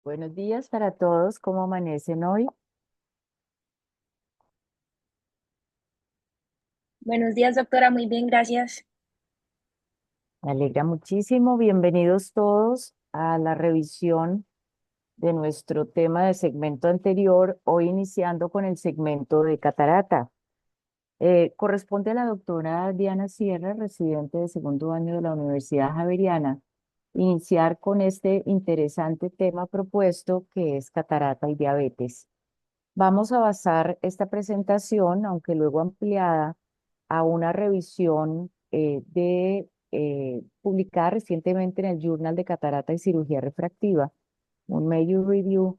Buenos días para todos, ¿cómo amanecen hoy? Buenos días, doctora. Muy bien, gracias. Me alegra muchísimo. Bienvenidos todos a la revisión de nuestro tema del segmento anterior, hoy iniciando con el segmento de catarata. Corresponde a la doctora Diana Sierra, residente de segundo año de la Universidad Javeriana, iniciar con este interesante tema propuesto que es catarata y diabetes. Vamos a basar esta presentación, aunque luego ampliada, a una revisión publicada recientemente en el Journal de Catarata y Cirugía Refractiva, un major review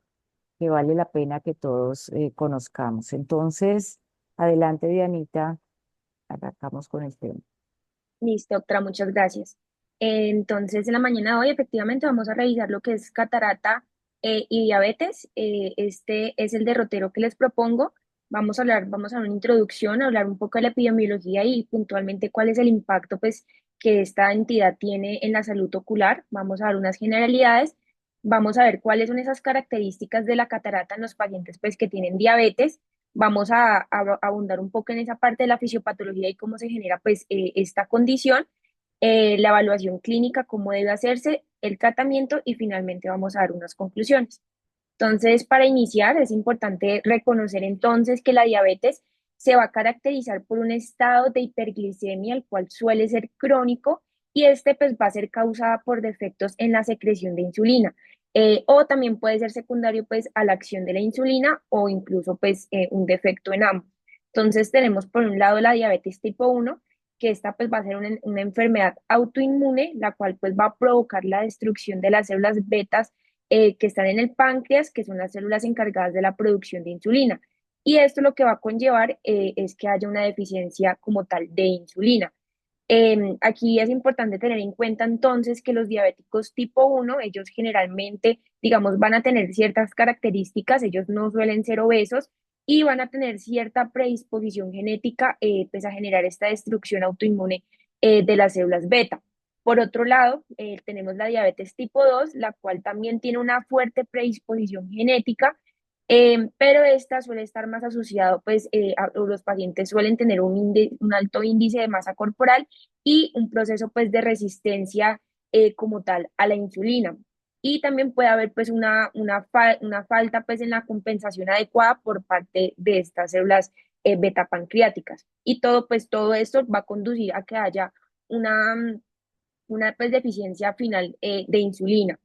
que vale la pena que todos conozcamos. Entonces, adelante, Dianita, arrancamos con el tema. Listo, doctora, muchas gracias. Entonces, en la mañana de hoy, efectivamente, vamos a revisar lo que es catarata y diabetes. Este es el derrotero que les propongo. Vamos a dar una introducción, a hablar un poco de la epidemiología y puntualmente cuál es el impacto, pues, que esta entidad tiene en la salud ocular. Vamos a dar unas generalidades. Vamos a ver cuáles son esas características de la catarata en los pacientes, pues, que tienen diabetes. Vamos a abundar un poco en esa parte de la fisiopatología y cómo se genera pues esta condición, la evaluación clínica, cómo debe hacerse, el tratamiento y finalmente vamos a dar unas conclusiones. Entonces, para iniciar, es importante reconocer entonces que la diabetes se va a caracterizar por un estado de hiperglicemia, el cual suele ser crónico y este pues va a ser causada por defectos en la secreción de insulina. O también puede ser secundario pues a la acción de la insulina o incluso pues un defecto en ambos. Entonces tenemos por un lado la diabetes tipo uno, que esta pues va a ser una enfermedad autoinmune, la cual pues va a provocar la destrucción de las células betas que están en el páncreas, que son las células encargadas de la producción de insulina. Y esto lo que va a conllevar es que haya una deficiencia como tal de insulina. Aquí es importante tener en cuenta entonces que los diabéticos tipo uno ellos generalmente, digamos, van a tener ciertas características, ellos no suelen ser obesos y van a tener cierta predisposición genética pues a generar esta destrucción autoinmune de las células beta. Por otro lado, tenemos la diabetes tipo 2 la cual también tiene una fuerte predisposición genética, pero esta suele estar más asociado, pues los pacientes suelen tener un alto índice de masa corporal y un proceso pues de resistencia como tal a la insulina. Y también puede haber pues una falta pues en la compensación adecuada por parte de estas células beta pancreáticas. Y todo esto va a conducir a que haya una, una pues deficiencia final de insulina.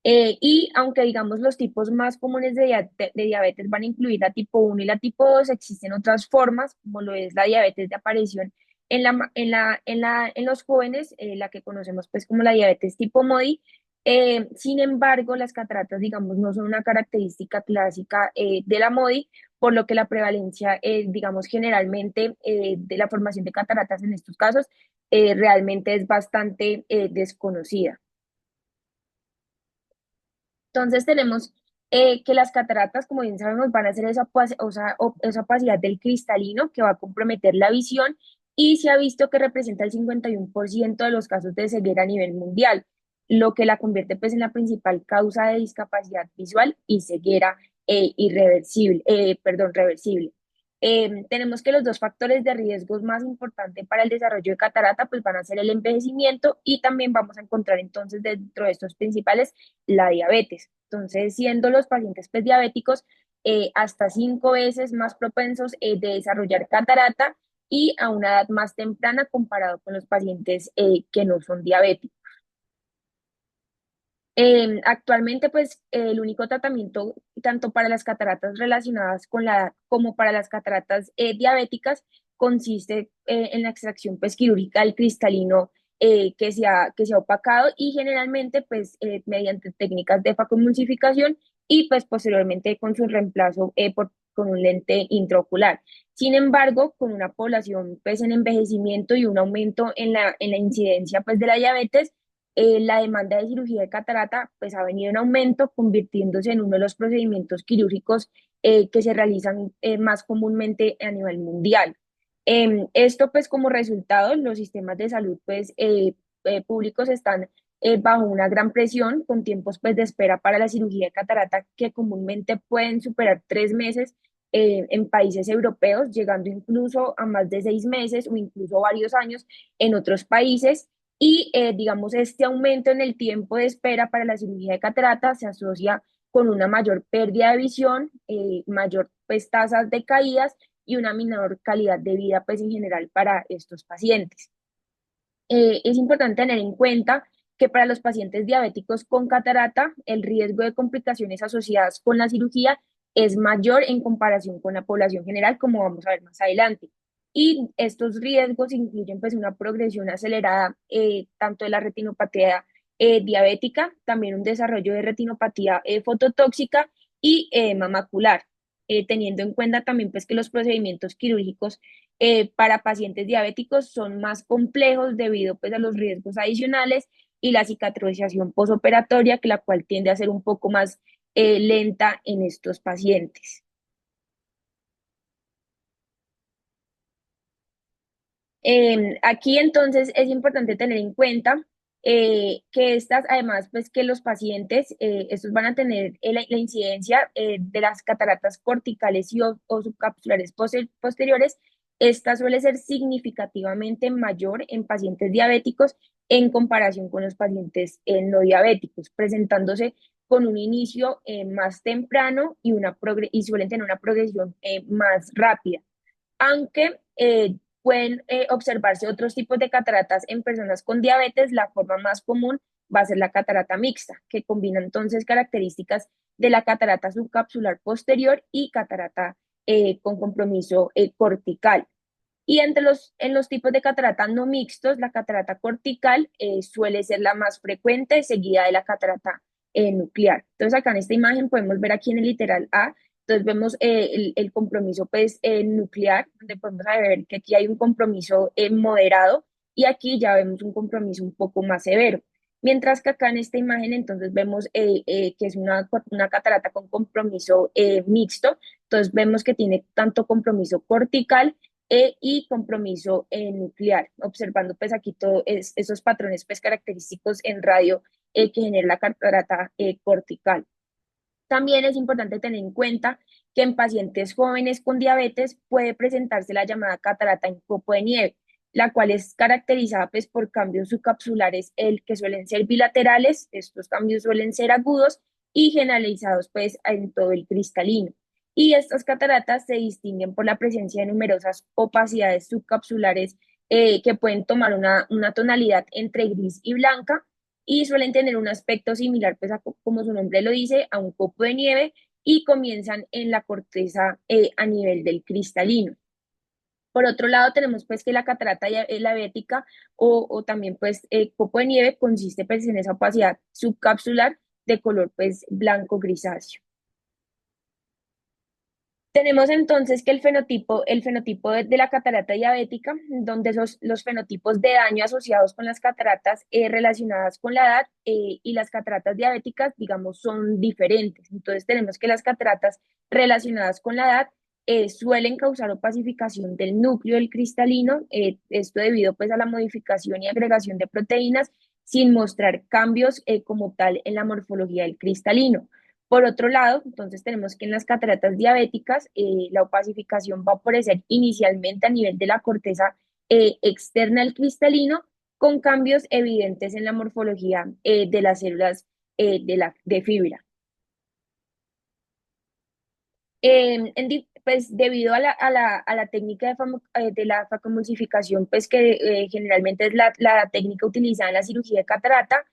Y aunque digamos los tipos más comunes de diabetes van a incluir la tipo uno y la tipo 2, existen otras formas, como lo es la diabetes de aparición en los jóvenes, la que conocemos pues como la diabetes tipo MODI. Sin embargo, las cataratas, digamos, no son una característica clásica de la MODI, por lo que la prevalencia, digamos, generalmente de la formación de cataratas en estos casos realmente es bastante desconocida. Entonces tenemos que las cataratas, como bien sabemos, van a ser esa opacidad del cristalino que va a comprometer la visión y se ha visto que representa el 51% de los casos de ceguera a nivel mundial, lo que la convierte pues en la principal causa de discapacidad visual y ceguera reversible. Tenemos que los dos factores de riesgos más importantes para el desarrollo de catarata pues van a ser el envejecimiento y también vamos a encontrar entonces dentro de estos principales la diabetes. Entonces, siendo los pacientes pues, diabéticos hasta 5 veces más propensos de desarrollar catarata y a una edad más temprana comparado con los pacientes que no son diabéticos. Actualmente, pues, el único tratamiento, tanto para las cataratas relacionadas con la edad como para las cataratas diabéticas, consiste en la extracción pues, quirúrgica del cristalino que se ha opacado y generalmente, pues, mediante técnicas de facomulsificación y, pues, posteriormente con su reemplazo con un lente intraocular. Sin embargo, con una población, pues, en envejecimiento y un aumento en la incidencia, pues, de la diabetes, la demanda de cirugía de catarata pues ha venido en aumento, convirtiéndose en uno de los procedimientos quirúrgicos que se realizan más comúnmente a nivel mundial. Esto pues como resultado, los sistemas de salud pues públicos están bajo una gran presión, con tiempos pues de espera para la cirugía de catarata que comúnmente pueden superar 3 meses en países europeos, llegando incluso a más de 6 meses o incluso varios años en otros países. Y digamos, este aumento en el tiempo de espera para la cirugía de catarata se asocia con una mayor pérdida de visión, mayor pues tasas de caídas y una menor calidad de vida pues en general para estos pacientes. Es importante tener en cuenta que para los pacientes diabéticos con catarata, el riesgo de complicaciones asociadas con la cirugía es mayor en comparación con la población general, como vamos a ver más adelante. Y estos riesgos incluyen pues una progresión acelerada tanto de la retinopatía diabética, también un desarrollo de retinopatía fototóxica y mamacular, teniendo en cuenta también pues que los procedimientos quirúrgicos para pacientes diabéticos son más complejos debido pues, a los riesgos adicionales y la cicatrización posoperatoria, que la cual tiende a ser un poco más lenta en estos pacientes. Aquí entonces es importante tener en cuenta que estas, además, pues que los pacientes, estos van a tener la incidencia de las cataratas corticales y o subcapsulares posteriores. Esta suele ser significativamente mayor en pacientes diabéticos en comparación con los pacientes no diabéticos, presentándose con un inicio más temprano y, y suelen tener una progresión más rápida, aunque pueden observarse otros tipos de cataratas en personas con diabetes. La forma más común va a ser la catarata mixta, que combina entonces características de la catarata subcapsular posterior y catarata con compromiso cortical. Y en los tipos de catarata no mixtos, la catarata cortical suele ser la más frecuente, seguida de la catarata nuclear. Entonces, acá en esta imagen podemos ver aquí en el literal A, entonces vemos el compromiso pues, nuclear, donde podemos ver que aquí hay un compromiso moderado y aquí ya vemos un compromiso un poco más severo. Mientras que acá en esta imagen entonces vemos que es una catarata con compromiso mixto, entonces vemos que tiene tanto compromiso cortical y compromiso nuclear, observando pues aquí todos esos patrones pues característicos en radio que genera la catarata cortical. También es importante tener en cuenta que en pacientes jóvenes con diabetes puede presentarse la llamada catarata en copo de nieve, la cual es caracterizada pues, por cambios subcapsulares que suelen ser bilaterales. Estos cambios suelen ser agudos y generalizados pues, en todo el cristalino. Y estas cataratas se distinguen por la presencia de numerosas opacidades subcapsulares que pueden tomar una tonalidad entre gris y blanca y suelen tener un aspecto similar, pues como su nombre lo dice, a un copo de nieve y comienzan en la corteza a nivel del cristalino. Por otro lado, tenemos pues que la catarata diabética o también pues copo de nieve consiste pues en esa opacidad subcapsular de color pues blanco grisáceo. Tenemos entonces que el fenotipo de la catarata diabética, donde los fenotipos de daño asociados con las cataratas relacionadas con la edad y las cataratas diabéticas, digamos, son diferentes. Entonces tenemos que las cataratas relacionadas con la edad suelen causar opacificación del núcleo del cristalino, esto debido pues a la modificación y agregación de proteínas sin mostrar cambios como tal en la morfología del cristalino. Por otro lado, entonces tenemos que en las cataratas diabéticas la opacificación va a aparecer inicialmente a nivel de la corteza externa del cristalino, con cambios evidentes en la morfología de las células de fibra. Pues debido a la técnica de la facomulsificación, pues que generalmente es la técnica utilizada en la cirugía de catarata,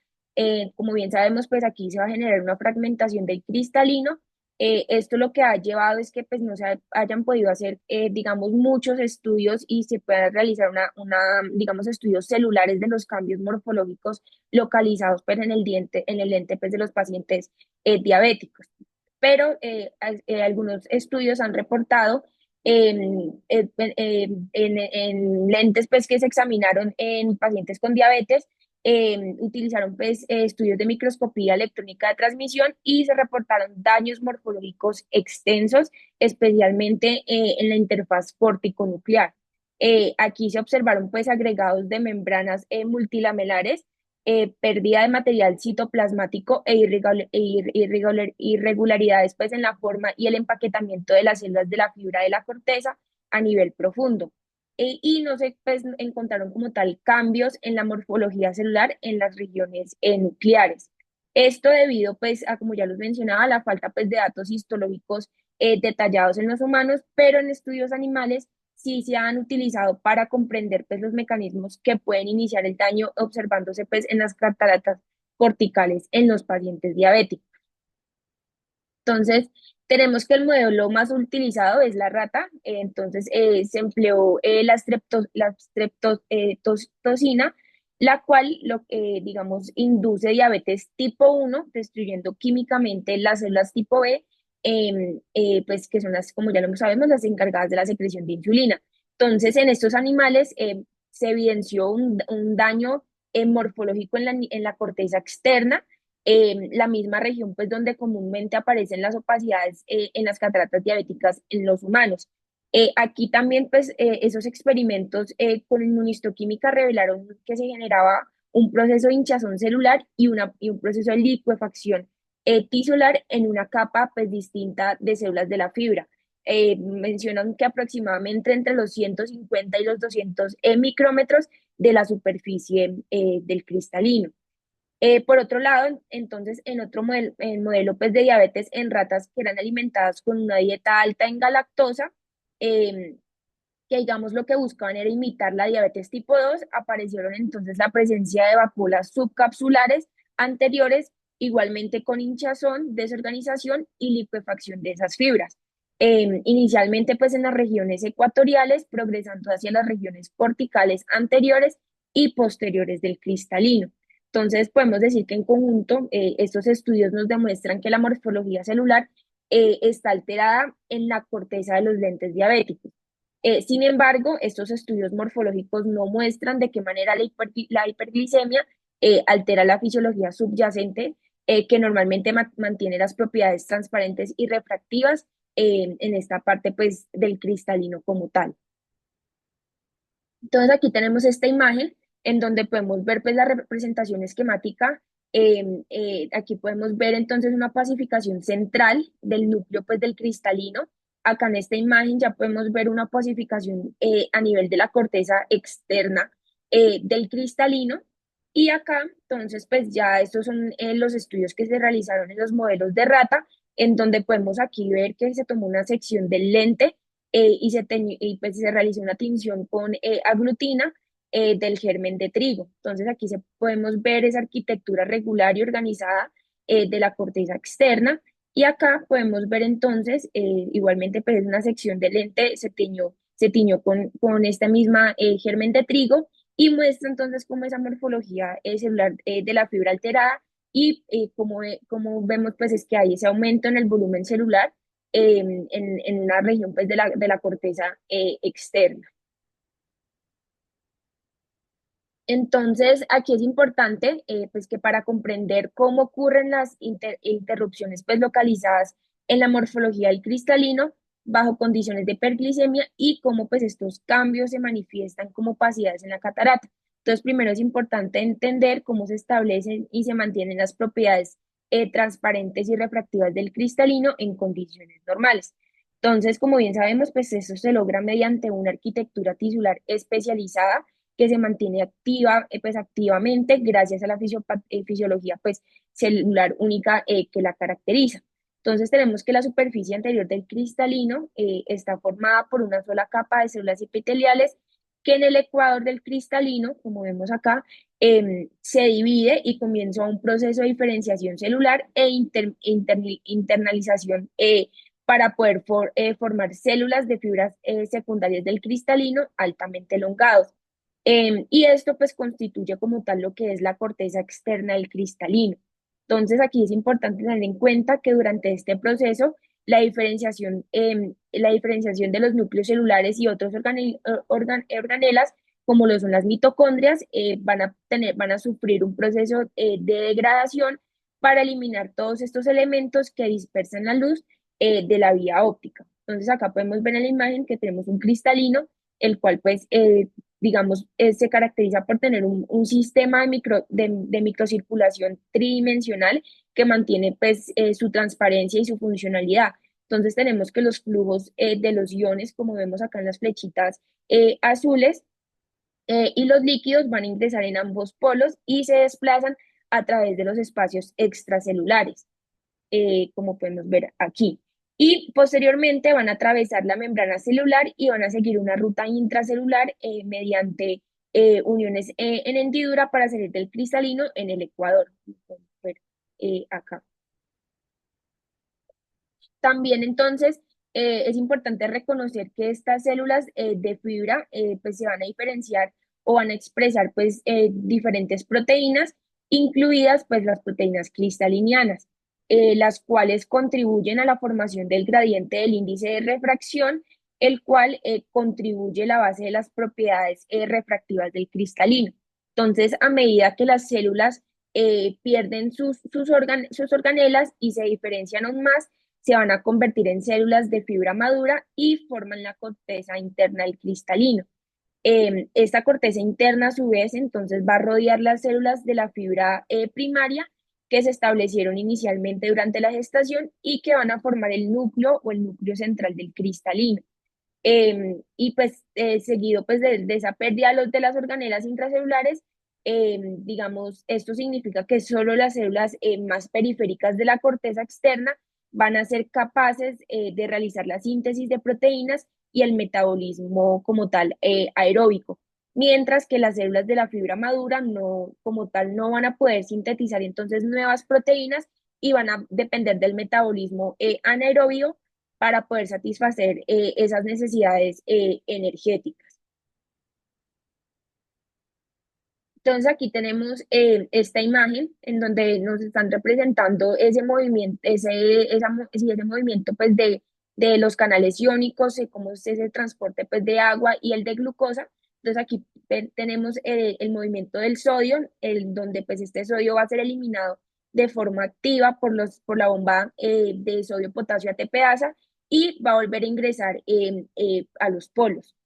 como bien sabemos, pues aquí se va a generar una fragmentación del cristalino. Esto lo que ha llevado es que pues no se hayan podido hacer, digamos, muchos estudios y se puedan realizar digamos, estudios celulares de los cambios morfológicos localizados pues, en el diente, en el lente pues, de los pacientes diabéticos, pero algunos estudios han reportado en lentes pues, que se examinaron en pacientes con diabetes, utilizaron pues, estudios de microscopía electrónica de transmisión y se reportaron daños morfológicos extensos, especialmente en la interfaz córtico-nuclear. Aquí se observaron pues agregados de membranas multilamelares pérdida de material citoplasmático irregularidades pues, en la forma y el empaquetamiento de las células de la fibra de la corteza a nivel profundo. Y no se pues, encontraron como tal cambios en la morfología celular en las regiones nucleares. Esto debido, pues, a, como ya los mencionaba, a la falta pues, de datos histológicos detallados en los humanos, pero en estudios animales sí se han utilizado para comprender pues, los mecanismos que pueden iniciar el daño observándose pues, en las cataratas corticales en los pacientes diabéticos. Entonces, tenemos que el modelo más utilizado es la rata. Entonces, se empleó la streptozina, la cual, digamos, induce diabetes tipo 1, destruyendo químicamente las células tipo B, pues que son las, como ya lo sabemos, las encargadas de la secreción de insulina. Entonces, en estos animales se evidenció un daño morfológico en la corteza externa, la misma región pues donde comúnmente aparecen las opacidades en las cataratas diabéticas en los humanos. Aquí también pues esos experimentos con inmunistoquímica revelaron que se generaba un proceso de hinchazón celular y un proceso de licuefacción tisular en una capa pues distinta de células de la fibra. Mencionan que aproximadamente entre los 150 y los 200 micrómetros de la superficie del cristalino. Por otro lado, entonces, en otro modelo pues, de diabetes en ratas que eran alimentadas con una dieta alta en galactosa, eh, que digamos lo que buscaban era imitar la diabetes tipo 2, aparecieron entonces la presencia de vacuolas subcapsulares anteriores, igualmente con hinchazón, desorganización y liquefacción de esas fibras. Inicialmente pues en las regiones ecuatoriales, progresando hacia las regiones corticales anteriores y posteriores del cristalino. Entonces podemos decir que en conjunto estos estudios nos demuestran que la morfología celular está alterada en la corteza de los lentes diabéticos. Sin embargo, estos estudios morfológicos no muestran de qué manera la hiperglicemia altera la fisiología subyacente, que normalmente mantiene las propiedades transparentes y refractivas en esta parte pues, del cristalino como tal. Entonces aquí tenemos esta imagen en donde podemos ver pues, la representación esquemática. Aquí podemos ver entonces una pacificación central del núcleo pues, del cristalino. Acá en esta imagen ya podemos ver una pacificación a nivel de la corteza externa del cristalino. Y acá, entonces, pues ya estos son los estudios que se realizaron en los modelos de rata, en donde podemos aquí ver que se tomó una sección del lente y pues se realizó una tinción con aglutina del germen de trigo. Entonces aquí podemos ver esa arquitectura regular y organizada de la corteza externa. Y acá podemos ver entonces, igualmente pues es una sección de lente, se tiñó con esta misma germen de trigo y muestra entonces cómo esa morfología celular de la fibra alterada y como vemos pues es que hay ese aumento en el volumen celular en una región pues, de la corteza externa. Entonces, aquí es importante pues que para comprender cómo ocurren las interrupciones pues, localizadas en la morfología del cristalino bajo condiciones de hiperglicemia y cómo pues, estos cambios se manifiestan como opacidades en la catarata. Entonces, primero es importante entender cómo se establecen y se mantienen las propiedades transparentes y refractivas del cristalino en condiciones normales. Entonces, como bien sabemos, pues eso se logra mediante una arquitectura tisular especializada que se mantiene activa, pues activamente gracias a la fisiología pues, celular única que la caracteriza. Entonces tenemos que la superficie anterior del cristalino está formada por una sola capa de células epiteliales que en el ecuador del cristalino, como vemos acá, se divide y comienza un proceso de diferenciación celular e internalización para poder formar células de fibras secundarias del cristalino altamente elongados. Y esto pues constituye como tal lo que es la corteza externa del cristalino. Entonces aquí es importante tener en cuenta que durante este proceso la diferenciación de los núcleos celulares y otros organelas, como lo son las mitocondrias, van a sufrir un proceso de degradación para eliminar todos estos elementos que dispersan la luz de la vía óptica. Entonces acá podemos ver en la imagen que tenemos un cristalino, el cual pues digamos, se caracteriza por tener un sistema de microcirculación tridimensional que mantiene pues su transparencia y su funcionalidad. Entonces tenemos que los flujos de los iones, como vemos acá en las flechitas azules, y los líquidos van a ingresar en ambos polos y se desplazan a través de los espacios extracelulares, como podemos ver aquí. Y posteriormente van a atravesar la membrana celular y van a seguir una ruta intracelular mediante uniones en hendidura para salir del cristalino en el ecuador. Como podemos ver, acá. También entonces es importante reconocer que estas células de fibra pues se van a diferenciar o van a expresar pues diferentes proteínas, incluidas pues las proteínas cristalinianas, las cuales contribuyen a la formación del gradiente del índice de refracción, el cual contribuye a la base de las propiedades refractivas del cristalino. Entonces, a medida que las células pierden sus organelas y se diferencian aún más, se van a convertir en células de fibra madura y forman la corteza interna del cristalino. Esta corteza interna, a su vez, entonces va a rodear las células de la fibra primaria que se establecieron inicialmente durante la gestación y que van a formar el núcleo o el núcleo central del cristalino. Y pues seguido pues de esa pérdida de las organelas intracelulares, digamos, esto significa que solo las células más periféricas de la corteza externa van a ser capaces de realizar la síntesis de proteínas y el metabolismo como tal aeróbico, mientras que las células de la fibra madura no, como tal, no van a poder sintetizar entonces nuevas proteínas y van a depender del metabolismo anaerobio para poder satisfacer esas necesidades energéticas. Entonces aquí tenemos esta imagen en donde nos están representando ese movimiento, sí, ese movimiento pues de los canales iónicos, cómo es ese transporte pues de agua y el de glucosa. Entonces aquí tenemos el movimiento del sodio, donde pues este sodio va a ser eliminado de forma activa por la bomba de sodio-potasio ATPasa y va a volver a ingresar a los polos.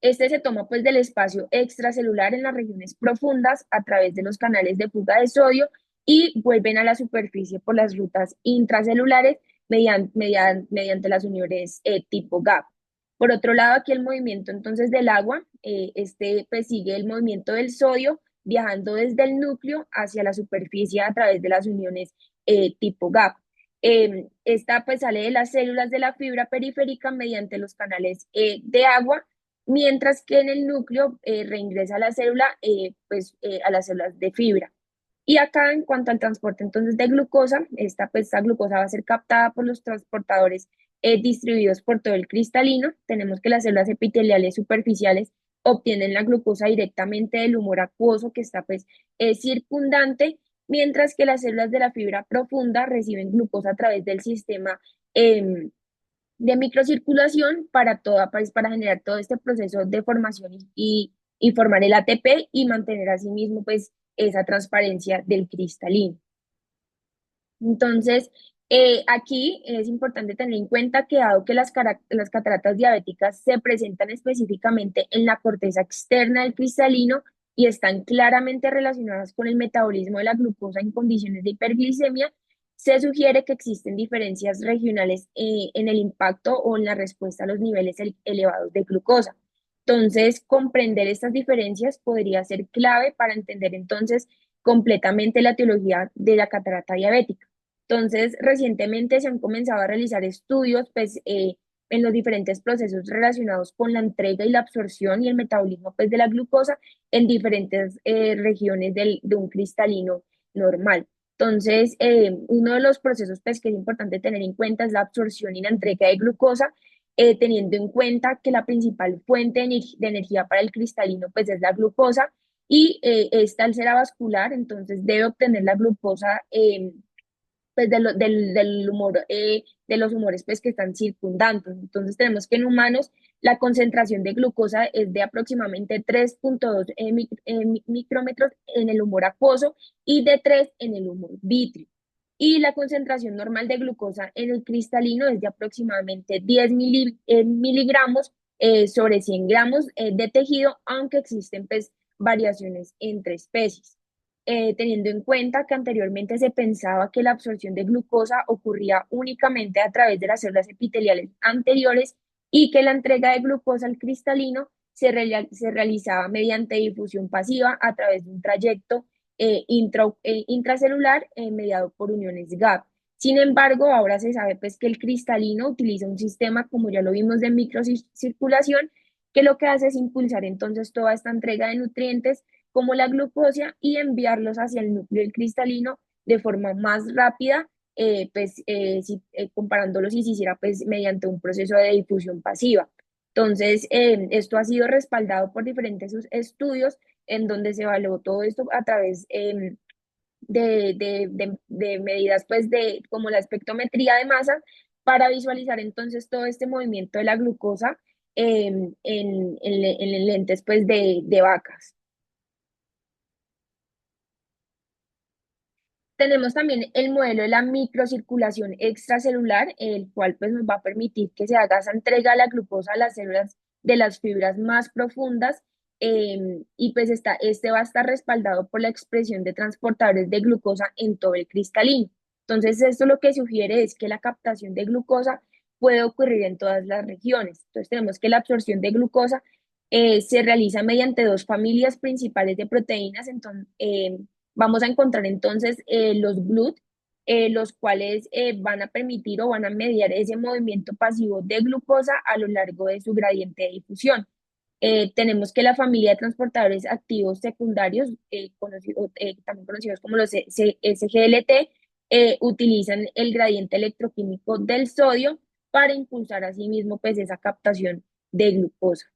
Este se toma pues del espacio extracelular en las regiones profundas a través de los canales de fuga de sodio y vuelven a la superficie por las rutas intracelulares mediante las uniones tipo GAP. Por otro lado, aquí el movimiento entonces del agua, este pues sigue el movimiento del sodio viajando desde el núcleo hacia la superficie a través de las uniones tipo GAP. Esta pues sale de las células de la fibra periférica mediante los canales de agua, mientras que en el núcleo reingresa a la célula, a las células de fibra. Y acá en cuanto al transporte entonces de glucosa, esta glucosa va a ser captada por los transportadores distribuidos por todo el cristalino. Tenemos que las células epiteliales superficiales obtienen la glucosa directamente del humor acuoso que está pues circundante, mientras que las células de la fibra profunda reciben glucosa a través del sistema de microcirculación para generar todo este proceso de formación y formar el ATP y mantener asimismo pues esa transparencia del cristalino. Entonces, aquí es importante tener en cuenta que dado que las cataratas diabéticas se presentan específicamente en la corteza externa del cristalino y están claramente relacionadas con el metabolismo de la glucosa en condiciones de hiperglicemia, se sugiere que existen diferencias regionales en el impacto o en la respuesta a los niveles elevados de glucosa. Entonces, comprender estas diferencias podría ser clave para entender entonces completamente la etiología de la catarata diabética. Entonces, recientemente se han comenzado a realizar estudios pues, en los diferentes procesos relacionados con la entrega y la absorción y el metabolismo pues, de la glucosa en diferentes regiones de un cristalino normal. Entonces, uno de los procesos pues, que es importante tener en cuenta es la absorción y la entrega de glucosa, teniendo en cuenta que la principal fuente de energía para el cristalino pues, es la glucosa y esta al ser avascular, entonces debe obtener la glucosa pues del humor, de los humores pues, que están circundantes. Entonces tenemos que en humanos la concentración de glucosa es de aproximadamente 3,2 micrómetros en el humor acuoso y de 3 en el humor vítreo. Y la concentración normal de glucosa en el cristalino es de aproximadamente 10 miligramos sobre 100 gramos de tejido, aunque existen pues variaciones entre especies. Teniendo en cuenta que anteriormente se pensaba que la absorción de glucosa ocurría únicamente a través de las células epiteliales anteriores y que la entrega de glucosa al cristalino se realizaba mediante difusión pasiva a través de un trayecto intracelular mediado por uniones GAP. Sin embargo, ahora se sabe pues que el cristalino utiliza un sistema, como ya lo vimos, de microcirculación, que lo que hace es impulsar entonces toda esta entrega de nutrientes como la glucosa y enviarlos hacia el núcleo del cristalino de forma más rápida, comparándolo si se hiciera pues mediante un proceso de difusión pasiva. Entonces, esto ha sido respaldado por diferentes estudios en donde se evaluó todo esto a través de medidas pues de como la espectrometría de masa para visualizar entonces todo este movimiento de la glucosa en lentes pues de vacas. Tenemos también el modelo de la microcirculación extracelular, el cual pues nos va a permitir que se haga esa entrega de la glucosa a las células de las fibras más profundas y pues este va a estar respaldado por la expresión de transportadores de glucosa en todo el cristalino. Entonces esto lo que sugiere es que la captación de glucosa puede ocurrir en todas las regiones. Entonces tenemos que la absorción de glucosa se realiza mediante dos familias principales de proteínas, entonces, vamos a encontrar entonces los GLUT, los cuales van a permitir o van a mediar ese movimiento pasivo de glucosa a lo largo de su gradiente de difusión. Tenemos que la familia de transportadores activos secundarios, también conocidos como los SGLT, utilizan el gradiente electroquímico del sodio para impulsar asimismo pues esa captación de glucosa.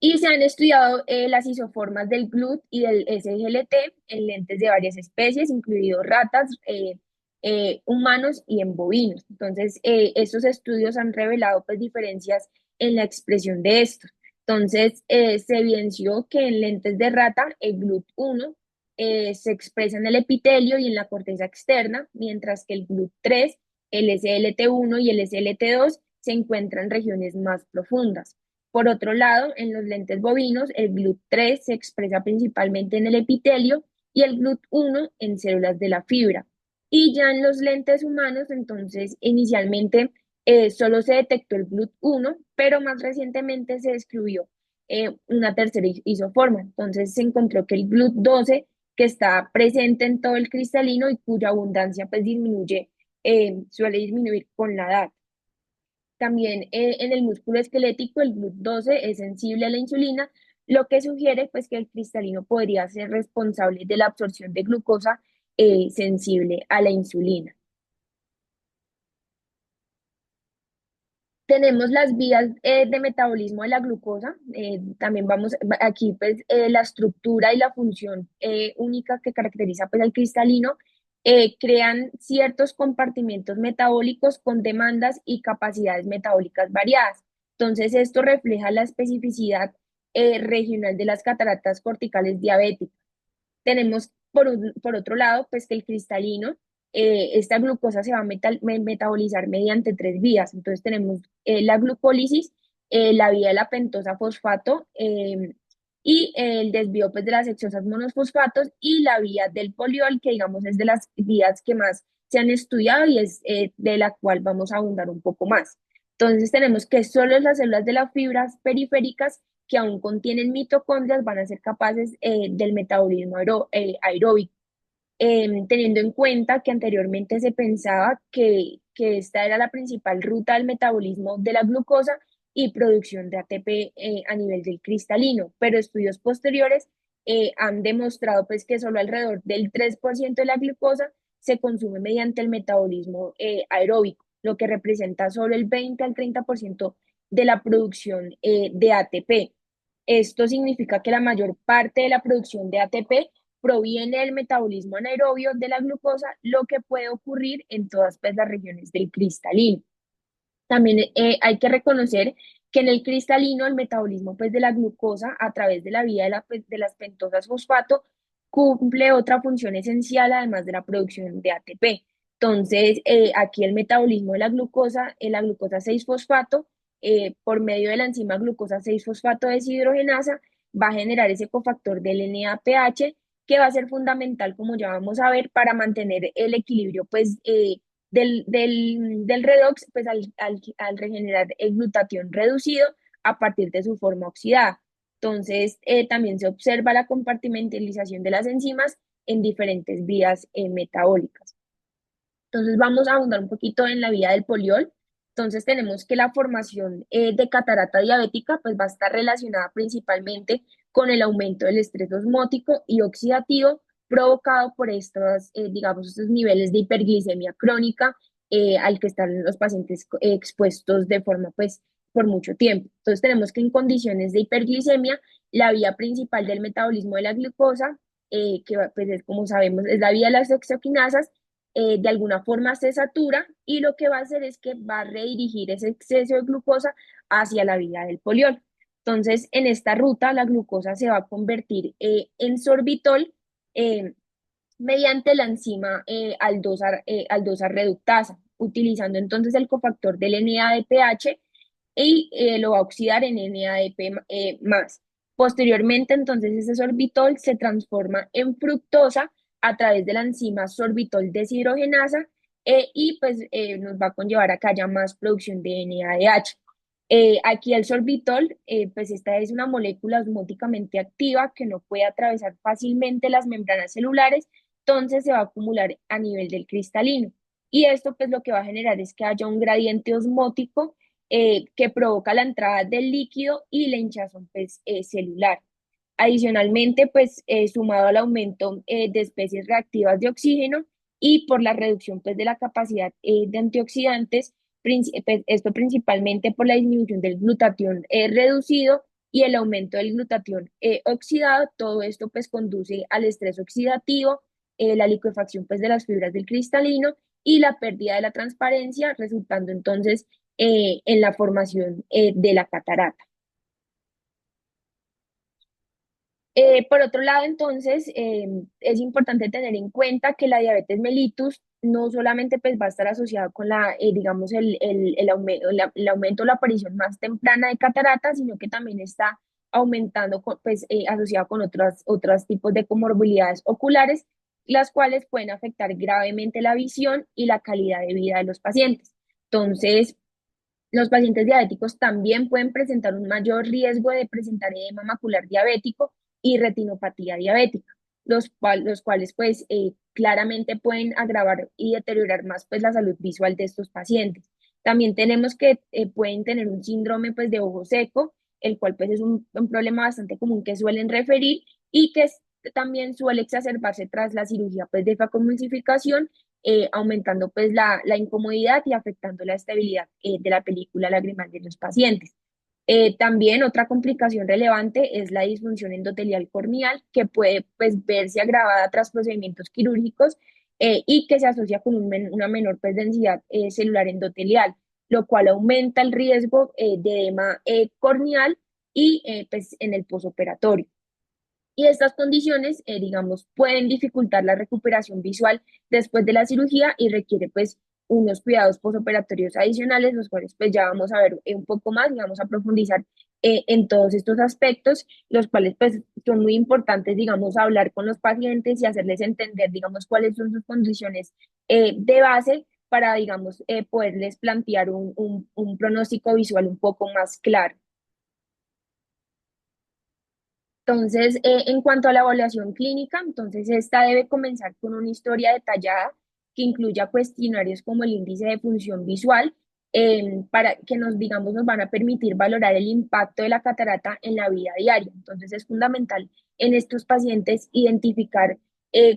Y se han estudiado las isoformas del GLUT y del SGLT en lentes de varias especies, incluidos ratas, humanos y en bovinos. Entonces, estos estudios han revelado pues, diferencias en la expresión de estos. Entonces, se evidenció que en lentes de rata, el GLUT1 se expresa en el epitelio y en la corteza externa, mientras que el GLUT3, el SLT1 y el SLT2 se encuentran en regiones más profundas. Por otro lado, en los lentes bovinos, el GLUT3 se expresa principalmente en el epitelio y el GLUT1 en células de la fibra. Y ya en los lentes humanos, entonces, inicialmente solo se detectó el GLUT1, pero más recientemente se descubrió una tercera isoforma. Entonces se encontró que el GLUT12, que está presente en todo el cristalino y cuya abundancia pues suele disminuir con la edad. También en el músculo esquelético el GLUT12 es sensible a la insulina, lo que sugiere pues que el cristalino podría ser responsable de la absorción de glucosa sensible a la insulina. Tenemos las vías de metabolismo de la glucosa. También vamos aquí, pues, la estructura y la función única que caracteriza pues, al cristalino crean ciertos compartimientos metabólicos con demandas y capacidades metabólicas variadas. Entonces, esto refleja la especificidad regional de las cataratas corticales diabéticas. Tenemos por otro lado, pues que el cristalino, esta glucosa se va a metabolizar mediante tres vías. Entonces tenemos la glucólisis, la vía de la pentosa fosfato y el desvío pues, de las hexosas monosfosfatos y la vía del poliol, que digamos es de las vías que más se han estudiado y es de la cual vamos a abundar un poco más. Entonces tenemos que solo las células de las fibras periféricas que aún contienen mitocondrias van a ser capaces del metabolismo aeróbico, teniendo en cuenta que anteriormente se pensaba que esta era la principal ruta del metabolismo de la glucosa y producción de ATP a nivel del cristalino, pero estudios posteriores han demostrado pues, que solo alrededor del 3% de la glucosa se consume mediante el metabolismo aeróbico, lo que representa solo el 20 al 30% de la producción de ATP. Esto significa que la mayor parte de la producción de ATP proviene del metabolismo anaerobio de la glucosa, lo que puede ocurrir en todas pues, las regiones del cristalino. También hay que reconocer que en el cristalino el metabolismo pues, de la glucosa a través de la vía de las pentosas fosfato cumple otra función esencial además de la producción de ATP. Entonces, aquí el metabolismo de la glucosa 6-fosfato, por medio de la enzima glucosa 6-fosfato deshidrogenasa, va a generar ese cofactor del NADPH que va a ser fundamental, como ya vamos a ver, para mantener el equilibrio pues, del redox pues, al regenerar el glutatión reducido a partir de su forma oxidada. Entonces, también se observa la compartimentalización de las enzimas en diferentes vías metabólicas. Entonces vamos a ahondar un poquito en la vía del poliol. Entonces tenemos que la formación de catarata diabética pues va a estar relacionada principalmente con el aumento del estrés osmótico y oxidativo provocado por estos, digamos, estos niveles de hiperglicemia crónica al que están los pacientes expuestos de forma pues por mucho tiempo. Entonces tenemos que en condiciones de hiperglicemia la vía principal del metabolismo de la glucosa, que pues es, como sabemos es la vía de las hexoquinasas, de alguna forma se satura y lo que va a hacer es que va a redirigir ese exceso de glucosa hacia la vía del poliol. Entonces, en esta ruta, la glucosa se va a convertir en sorbitol eh, mediante la enzima aldosa reductasa, utilizando entonces el cofactor del NADPH y lo va a oxidar en NADP más. Posteriormente, entonces, ese sorbitol se transforma en fructosa a través de la enzima sorbitol deshidrogenasa y pues nos va a conllevar a que haya más producción de NADH. Aquí el sorbitol, pues esta es una molécula osmóticamente activa que no puede atravesar fácilmente las membranas celulares, entonces se va a acumular a nivel del cristalino. Y esto pues lo que va a generar es que haya un gradiente osmótico que provoca la entrada del líquido y la hinchazón pues, celular. Adicionalmente, pues sumado al aumento de especies reactivas de oxígeno y por la reducción pues, de la capacidad de antioxidantes, pues, esto principalmente por la disminución del glutatión reducido y el aumento del glutatión oxidado, todo esto pues conduce al estrés oxidativo, la liquefacción pues de las fibras del cristalino y la pérdida de la transparencia, resultando entonces en la formación de la catarata. Por otro lado, entonces, es importante tener en cuenta que la diabetes mellitus no solamente pues, va a estar asociada con digamos, el aumento o la aparición más temprana de cataratas, sino que también está aumentando, pues, asociado con otros tipos de comorbilidades oculares, las cuales pueden afectar gravemente la visión y la calidad de vida de los pacientes. Entonces, los pacientes diabéticos también pueden presentar un mayor riesgo de presentar edema macular diabético y retinopatía diabética, los cuales pues claramente pueden agravar y deteriorar más pues la salud visual de estos pacientes. También tenemos que pueden tener un síndrome pues de ojo seco, el cual pues es un problema bastante común que suelen referir y que también suele exacerbarse tras la cirugía pues de facomulsificación, aumentando pues la incomodidad y afectando la estabilidad de la película lagrimal de los pacientes. También otra complicación relevante es la disfunción endotelial corneal, que puede pues, verse agravada tras procedimientos quirúrgicos y que se asocia con una menor pues, densidad celular endotelial, lo cual aumenta el riesgo de edema corneal y pues, en el posoperatorio. Y estas condiciones, digamos, pueden dificultar la recuperación visual después de la cirugía y requiere pues unos cuidados posoperatorios adicionales, los cuales pues ya vamos a ver un poco más y vamos a profundizar en todos estos aspectos, los cuales pues son muy importantes, digamos, hablar con los pacientes y hacerles entender, digamos, cuáles son sus condiciones de base para, digamos, poderles plantear un pronóstico visual un poco más claro. Entonces, en cuanto a la evaluación clínica, entonces esta debe comenzar con una historia detallada que incluya cuestionarios como el índice de función visual, para que nos, digamos, nos van a permitir valorar el impacto de la catarata en la vida diaria. Entonces, es fundamental en estos pacientes identificar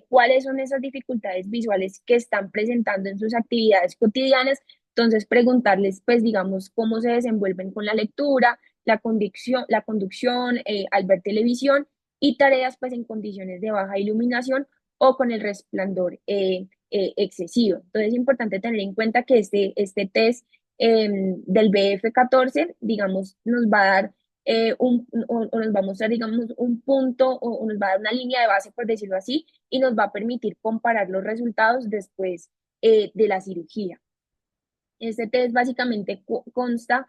cuáles son esas dificultades visuales que están presentando en sus actividades cotidianas. Entonces, preguntarles, pues, digamos, cómo se desenvuelven con la lectura, la conducción al ver televisión y tareas pues en condiciones de baja iluminación o con el resplandor excesivo. Entonces es importante tener en cuenta que este test del BF14, digamos, nos va a dar o nos va a mostrar, digamos, un punto o nos va a dar una línea de base, por decirlo así, y nos va a permitir comparar los resultados después de la cirugía. Este test básicamente consta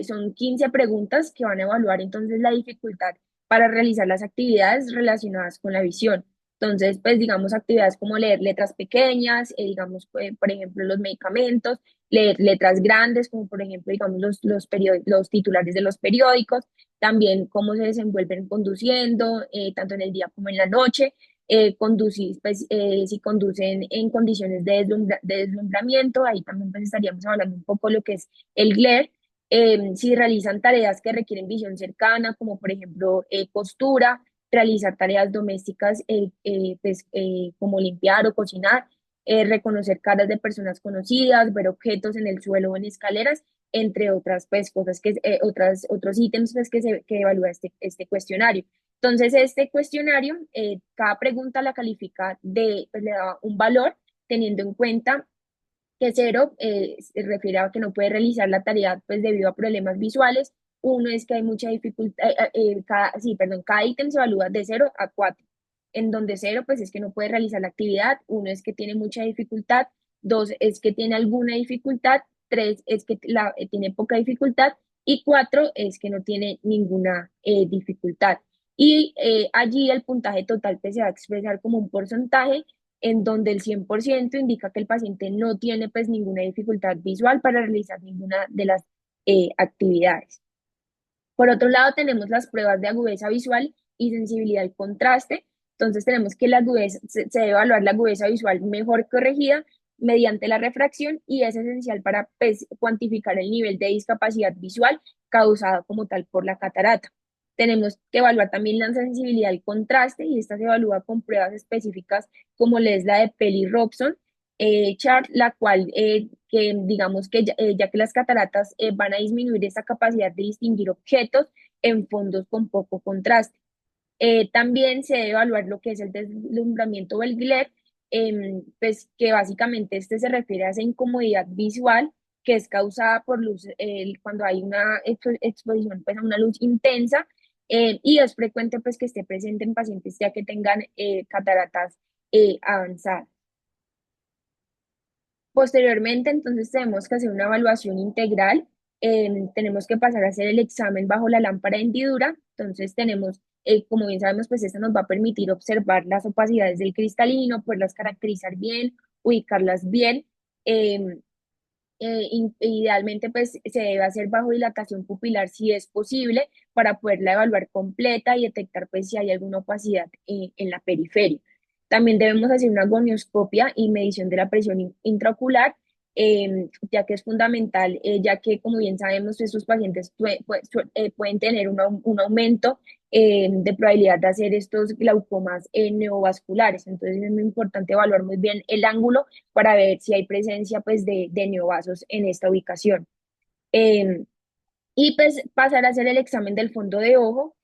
son 15 preguntas que van a evaluar entonces la dificultad para realizar las actividades relacionadas con la visión. Entonces, pues digamos actividades como leer letras pequeñas, digamos, por ejemplo, los medicamentos, leer letras grandes, como por ejemplo, digamos, los titulares de los periódicos, también cómo se desenvuelven conduciendo, tanto en el día como en la noche, conducir, pues, si conducen en condiciones de deslumbramiento, ahí también pues estaríamos hablando un poco de lo que es el glare, si realizan tareas que requieren visión cercana, como por ejemplo costura, realizar tareas domésticas como limpiar o cocinar, reconocer caras de personas conocidas, ver objetos en el suelo o en escaleras, entre otras pues, cosas otros ítems pues, que evalúa este cuestionario. Entonces, este cuestionario, cada pregunta la califica pues, le da un valor teniendo en cuenta que cero se refiere a que no puede realizar la tarea pues debido a problemas visuales. Uno es que hay mucha dificultad, sí, perdón, cada ítem se evalúa de 0 a 4, en donde 0 pues es que no puede realizar la actividad, uno es que tiene mucha dificultad, 2 es que tiene alguna dificultad, 3 es que tiene poca dificultad y 4 es que no tiene ninguna dificultad. Y allí el puntaje total pues, se va a expresar como un porcentaje en donde el 100% indica que el paciente no tiene pues ninguna dificultad visual para realizar ninguna de las actividades. Por otro lado, tenemos las pruebas de agudeza visual y sensibilidad al contraste. Entonces, tenemos que la agudeza, se debe evaluar la agudeza visual mejor corregida mediante la refracción y es esencial para pues, cuantificar el nivel de discapacidad visual causado como tal por la catarata. Tenemos que evaluar también la sensibilidad al contraste y esta se evalúa con pruebas específicas como es la de Peli-Robson chart, la cual, que digamos que ya que las cataratas van a disminuir esa capacidad de distinguir objetos en fondos con poco contraste. También se debe evaluar lo que es el deslumbramiento o el glare, pues que básicamente este se refiere a esa incomodidad visual que es causada por luz, cuando hay una exposición pues, a una luz intensa, y es frecuente pues que esté presente en pacientes ya que tengan cataratas avanzadas. Posteriormente, entonces tenemos que hacer una evaluación integral, tenemos que pasar a hacer el examen bajo la lámpara de hendidura, entonces tenemos, como bien sabemos, pues esta nos va a permitir observar las opacidades del cristalino, poderlas caracterizar bien, ubicarlas bien. em, Idealmente, pues se debe hacer bajo dilatación pupilar si es posible para poderla evaluar completa y detectar pues si hay alguna opacidad en la periferia. También debemos hacer una gonioscopia y medición de la presión intraocular, ya que es fundamental, ya que como bien sabemos, estos pacientes pueden tener un aumento de probabilidad de hacer estos glaucomas neovasculares. Entonces es muy importante evaluar muy bien el ángulo para ver si hay presencia pues, de neovasos en esta ubicación. Eh, y pues pasar a hacer el examen del fondo de ojo,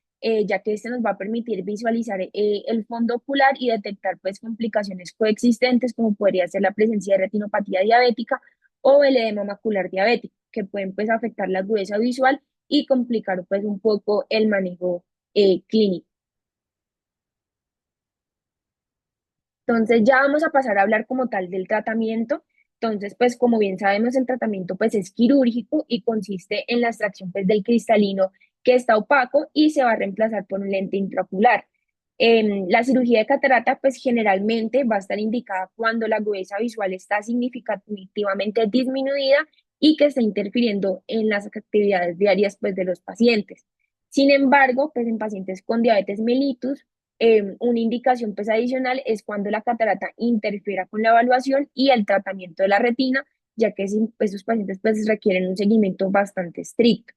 ya que este nos va a permitir visualizar el fondo ocular y detectar pues complicaciones coexistentes como podría ser la presencia de retinopatía diabética o el edema macular diabético, que pueden pues afectar la agudeza visual y complicar pues un poco el manejo clínico. Entonces ya vamos a pasar a hablar como tal del tratamiento. Entonces, pues como bien sabemos, el tratamiento pues es quirúrgico y consiste en la extracción pues del cristalino que está opaco y se va a reemplazar por un lente intraocular. La cirugía de catarata pues generalmente va a estar indicada cuando la agudeza visual está significativamente disminuida y que está interfiriendo en las actividades diarias pues de los pacientes. Sin embargo, pues en pacientes con diabetes mellitus, una indicación pues adicional es cuando la catarata interfiera con la evaluación y el tratamiento de la retina, ya que esos pacientes pues requieren un seguimiento bastante estricto.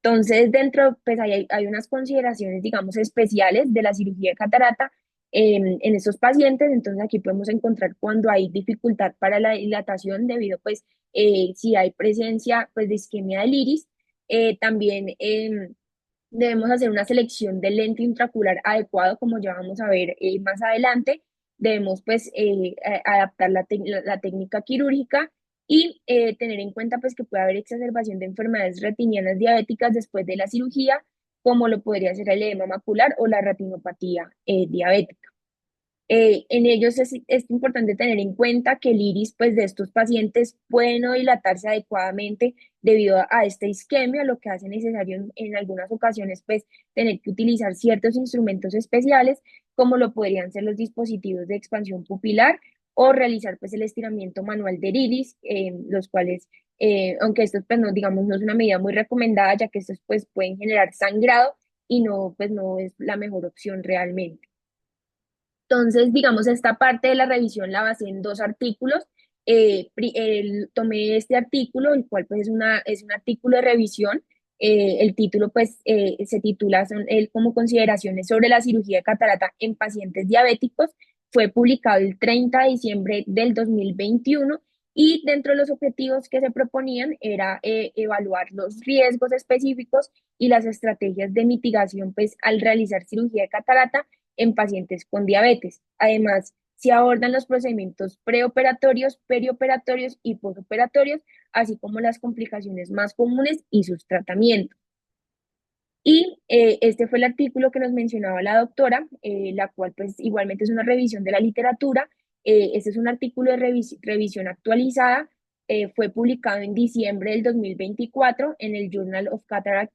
Entonces, dentro, pues hay unas consideraciones, digamos, especiales de la cirugía de catarata en estos pacientes. Entonces, aquí podemos encontrar cuando hay dificultad para la dilatación debido, pues, si hay presencia, pues, de isquemia del iris. También debemos hacer una selección del lente intraocular adecuado, como ya vamos a ver más adelante. Debemos pues adaptar la técnica quirúrgica y tener en cuenta pues que puede haber exacerbación de enfermedades retinianas diabéticas después de la cirugía, como lo podría ser el edema macular o la retinopatía diabética. En ellos es importante tener en cuenta que el iris pues, de estos pacientes puede no dilatarse adecuadamente debido a esta isquemia, lo que hace necesario en algunas ocasiones pues, tener que utilizar ciertos instrumentos especiales, como lo podrían ser los dispositivos de expansión pupilar o realizar pues, el estiramiento manual del iris, los cuales, aunque estos pues, no, digamos, no es una medida muy recomendada, ya que estos pues, pueden generar sangrado y no, pues, no es la mejor opción realmente. Entonces, digamos, esta parte de la revisión la basé en dos artículos. Tomé este artículo, el cual pues es un artículo de revisión. El título pues se titula como consideraciones sobre la cirugía de catarata en pacientes diabéticos. Fue publicado el 30 de diciembre del 2021 y dentro de los objetivos que se proponían era evaluar los riesgos específicos y las estrategias de mitigación pues al realizar cirugía de catarata en pacientes con diabetes. Además, se abordan los procedimientos preoperatorios, perioperatorios y posoperatorios, así como las complicaciones más comunes y sus tratamientos. Y este fue el artículo que nos mencionaba la doctora, la cual pues igualmente es una revisión de la literatura. Este es un artículo de revisión actualizada. Fue publicado en diciembre del 2024 en el Journal of Cataract,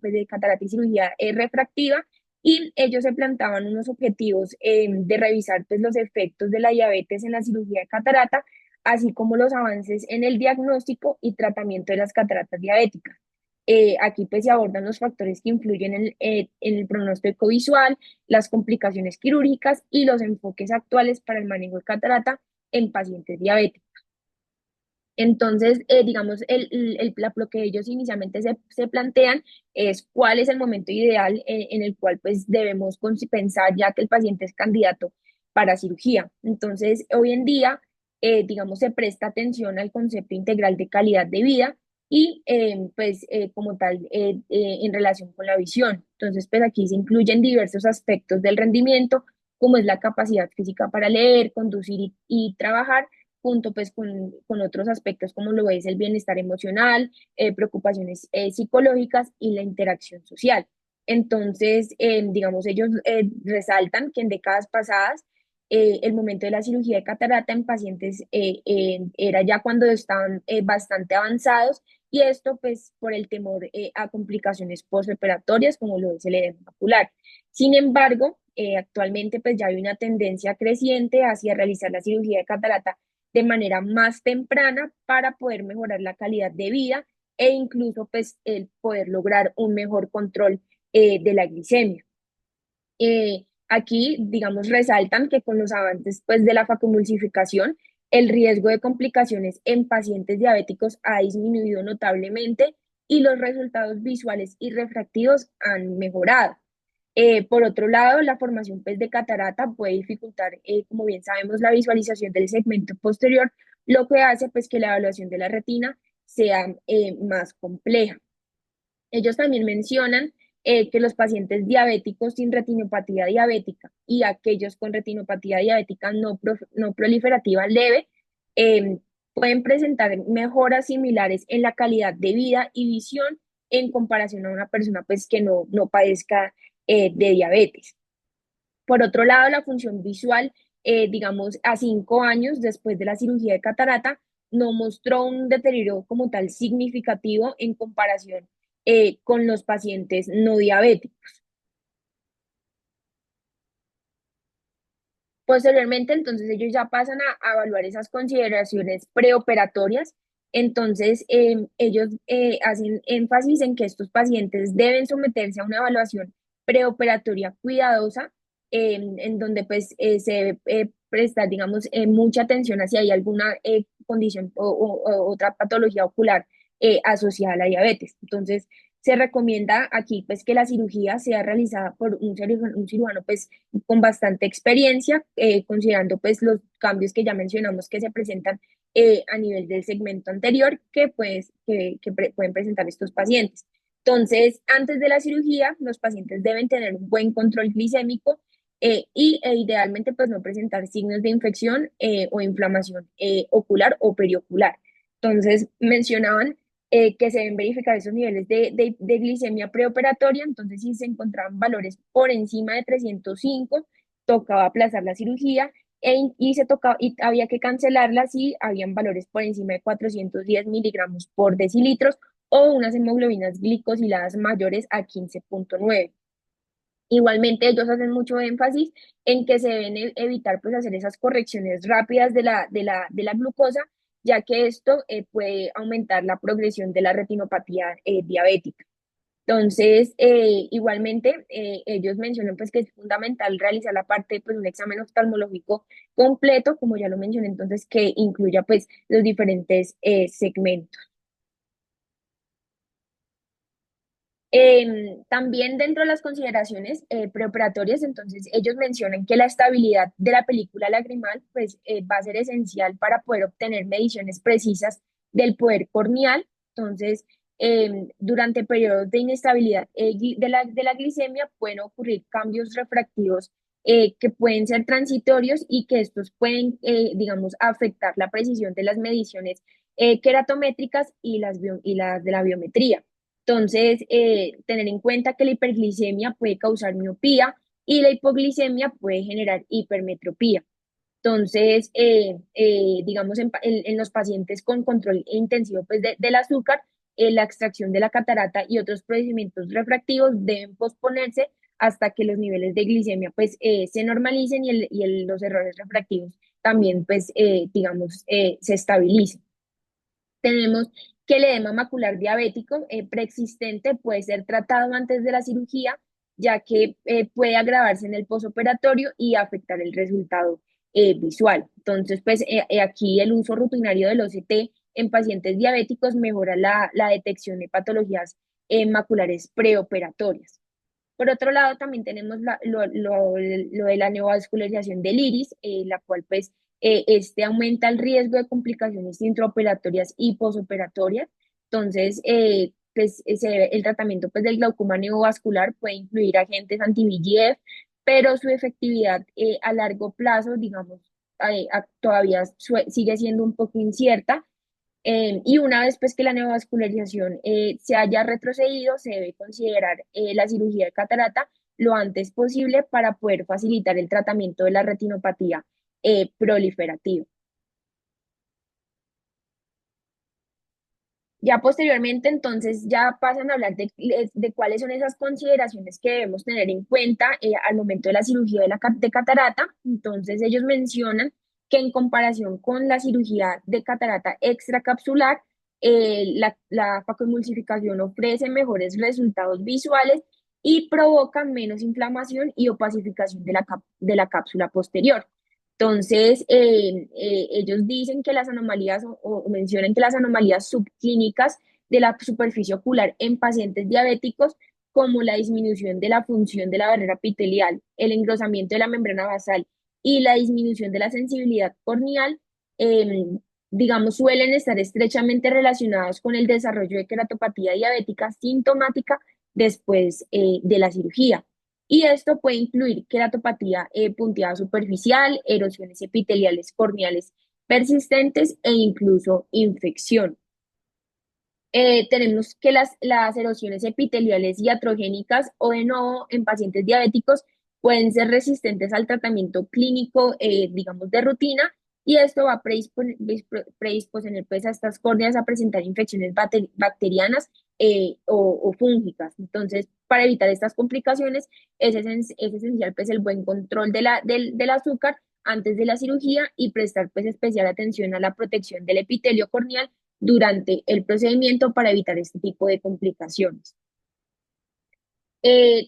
pues, de Catarata y Cirugía Refractiva, y ellos se plantaban unos objetivos de revisar pues, los efectos de la diabetes en la cirugía de catarata, así como los avances en el diagnóstico y tratamiento de las cataratas diabéticas. Aquí pues se abordan los factores que influyen en el pronóstico visual, las complicaciones quirúrgicas y los enfoques actuales para el manejo de catarata en pacientes diabéticos. Entonces, digamos, lo que ellos inicialmente se plantean es cuál es el momento ideal en el cual pues debemos pensar ya que el paciente es candidato para cirugía. Entonces, hoy en día, digamos, se presta atención al concepto integral de calidad de vida y pues como tal en relación con la visión. Entonces, pues aquí se incluyen diversos aspectos del rendimiento, como es la capacidad física para leer, conducir y trabajar junto pues con otros aspectos como lo es el bienestar emocional, preocupaciones psicológicas y la interacción social. Entonces, digamos, ellos resaltan que en décadas pasadas el momento de la cirugía de catarata en pacientes era ya cuando estaban bastante avanzados y esto pues por el temor a complicaciones postoperatorias como lo es el edema macular. Sin embargo, actualmente pues ya hay una tendencia creciente hacia realizar la cirugía de catarata de manera más temprana para poder mejorar la calidad de vida e incluso pues el poder lograr un mejor control de la glicemia. Aquí, digamos, resaltan que con los avances pues, de la facomulsificación, el riesgo de complicaciones en pacientes diabéticos ha disminuido notablemente y los resultados visuales y refractivos han mejorado. Por otro lado, la formación pues, de catarata puede dificultar, como bien sabemos, la visualización del segmento posterior, lo que hace pues, que la evaluación de la retina sea más compleja. Ellos también mencionan que los pacientes diabéticos sin retinopatía diabética y aquellos con retinopatía diabética no proliferativa leve eh, pueden presentar mejoras similares en la calidad de vida y visión en comparación a una persona pues, que no padezca de diabetes. Por otro lado, la función visual, digamos, a 5 años después de la cirugía de catarata, no mostró un deterioro como tal significativo en comparación con los pacientes no diabéticos. Posteriormente, entonces ellos ya pasan a evaluar esas consideraciones preoperatorias. Entonces, ellos hacen énfasis en que estos pacientes deben someterse a una evaluación preoperatoria cuidadosa, en donde pues se debe prestar, digamos, mucha atención a si hay alguna condición o otra patología ocular asociada a la diabetes. Entonces, se recomienda aquí pues que la cirugía sea realizada por un cirujano pues con bastante experiencia, considerando pues los cambios que ya mencionamos que se presentan a nivel del segmento anterior que pueden presentar estos pacientes. Entonces, antes de la cirugía, los pacientes deben tener un buen control glicémico idealmente pues no presentar signos de infección o inflamación ocular o periocular. Entonces, mencionaban que se deben verificar esos niveles de glicemia preoperatoria, entonces si se encontraban valores por encima de 305, tocaba aplazar la cirugía y se tocaba, y había que cancelarla si habían valores por encima de 410 miligramos por decilitros o unas hemoglobinas glicosiladas mayores a 15,9. Igualmente, ellos hacen mucho énfasis en que se deben evitar pues hacer esas correcciones rápidas de la glucosa, ya que esto puede aumentar la progresión de la retinopatía diabética. Entonces, igualmente, ellos mencionan pues que es fundamental realizar la parte, pues un examen oftalmológico completo, como ya lo mencioné, entonces que incluya pues los diferentes segmentos. También dentro de las consideraciones preoperatorias, entonces ellos mencionan que la estabilidad de la película lagrimal pues, va a ser esencial para poder obtener mediciones precisas del poder corneal. Entonces, durante periodos de inestabilidad de la glicemia pueden ocurrir cambios refractivos que pueden ser transitorios y que estos pueden, digamos, afectar la precisión de las mediciones queratométricas y las de la biometría. Entonces, tener en cuenta que la hiperglicemia puede causar miopía y la hipoglicemia puede generar hipermetropía. Entonces, digamos, en los pacientes con control intensivo pues, del azúcar, la extracción de la catarata y otros procedimientos refractivos deben posponerse hasta que los niveles de glicemia pues, se normalicen y los errores refractivos también, pues, digamos, se estabilicen. Tenemos que el edema macular diabético preexistente puede ser tratado antes de la cirugía, ya que puede agravarse en el posoperatorio y afectar el resultado visual. Entonces, pues aquí el uso rutinario del OCT en pacientes diabéticos mejora la detección de patologías maculares preoperatorias. Por otro lado, también tenemos lo de la neovascularización del iris, la cual pues este aumenta el riesgo de complicaciones intraoperatorias y posoperatorias. Entonces, pues, el tratamiento pues, del glaucoma neovascular puede incluir agentes anti-VEGF, pero su efectividad a largo plazo, digamos, todavía sigue siendo un poco incierta. Y una vez pues que la neovascularización se haya retrocedido, se debe considerar la cirugía de catarata lo antes posible para poder facilitar el tratamiento de la retinopatía proliferativa. Ya posteriormente, entonces, ya pasan a hablar de cuáles son esas consideraciones que debemos tener en cuenta al momento de la cirugía de catarata. Entonces, ellos mencionan que en comparación con la cirugía de catarata extracapsular, la facomulsificación ofrece mejores resultados visuales y provoca menos inflamación y opacificación de la cápsula posterior. Entonces, ellos dicen que las anomalías o mencionan que las anomalías subclínicas de la superficie ocular en pacientes diabéticos, como la disminución de la función de la barrera epitelial, el engrosamiento de la membrana basal y la disminución de la sensibilidad corneal, digamos, suelen estar estrechamente relacionados con el desarrollo de queratopatía diabética sintomática después de la cirugía. Y esto puede incluir queratopatía punteada superficial, erosiones epiteliales corneales persistentes e incluso infección. Tenemos que las erosiones epiteliales iatrogénicas o de nuevo en pacientes diabéticos pueden ser resistentes al tratamiento clínico, digamos, de rutina, y esto va a predisponer pues, a estas córneas a presentar infecciones bacterianas o fúngicas. Entonces, para evitar estas complicaciones, es esencial pues, el buen control del azúcar antes de la cirugía y prestar pues, especial atención a la protección del epitelio corneal durante el procedimiento para evitar este tipo de complicaciones.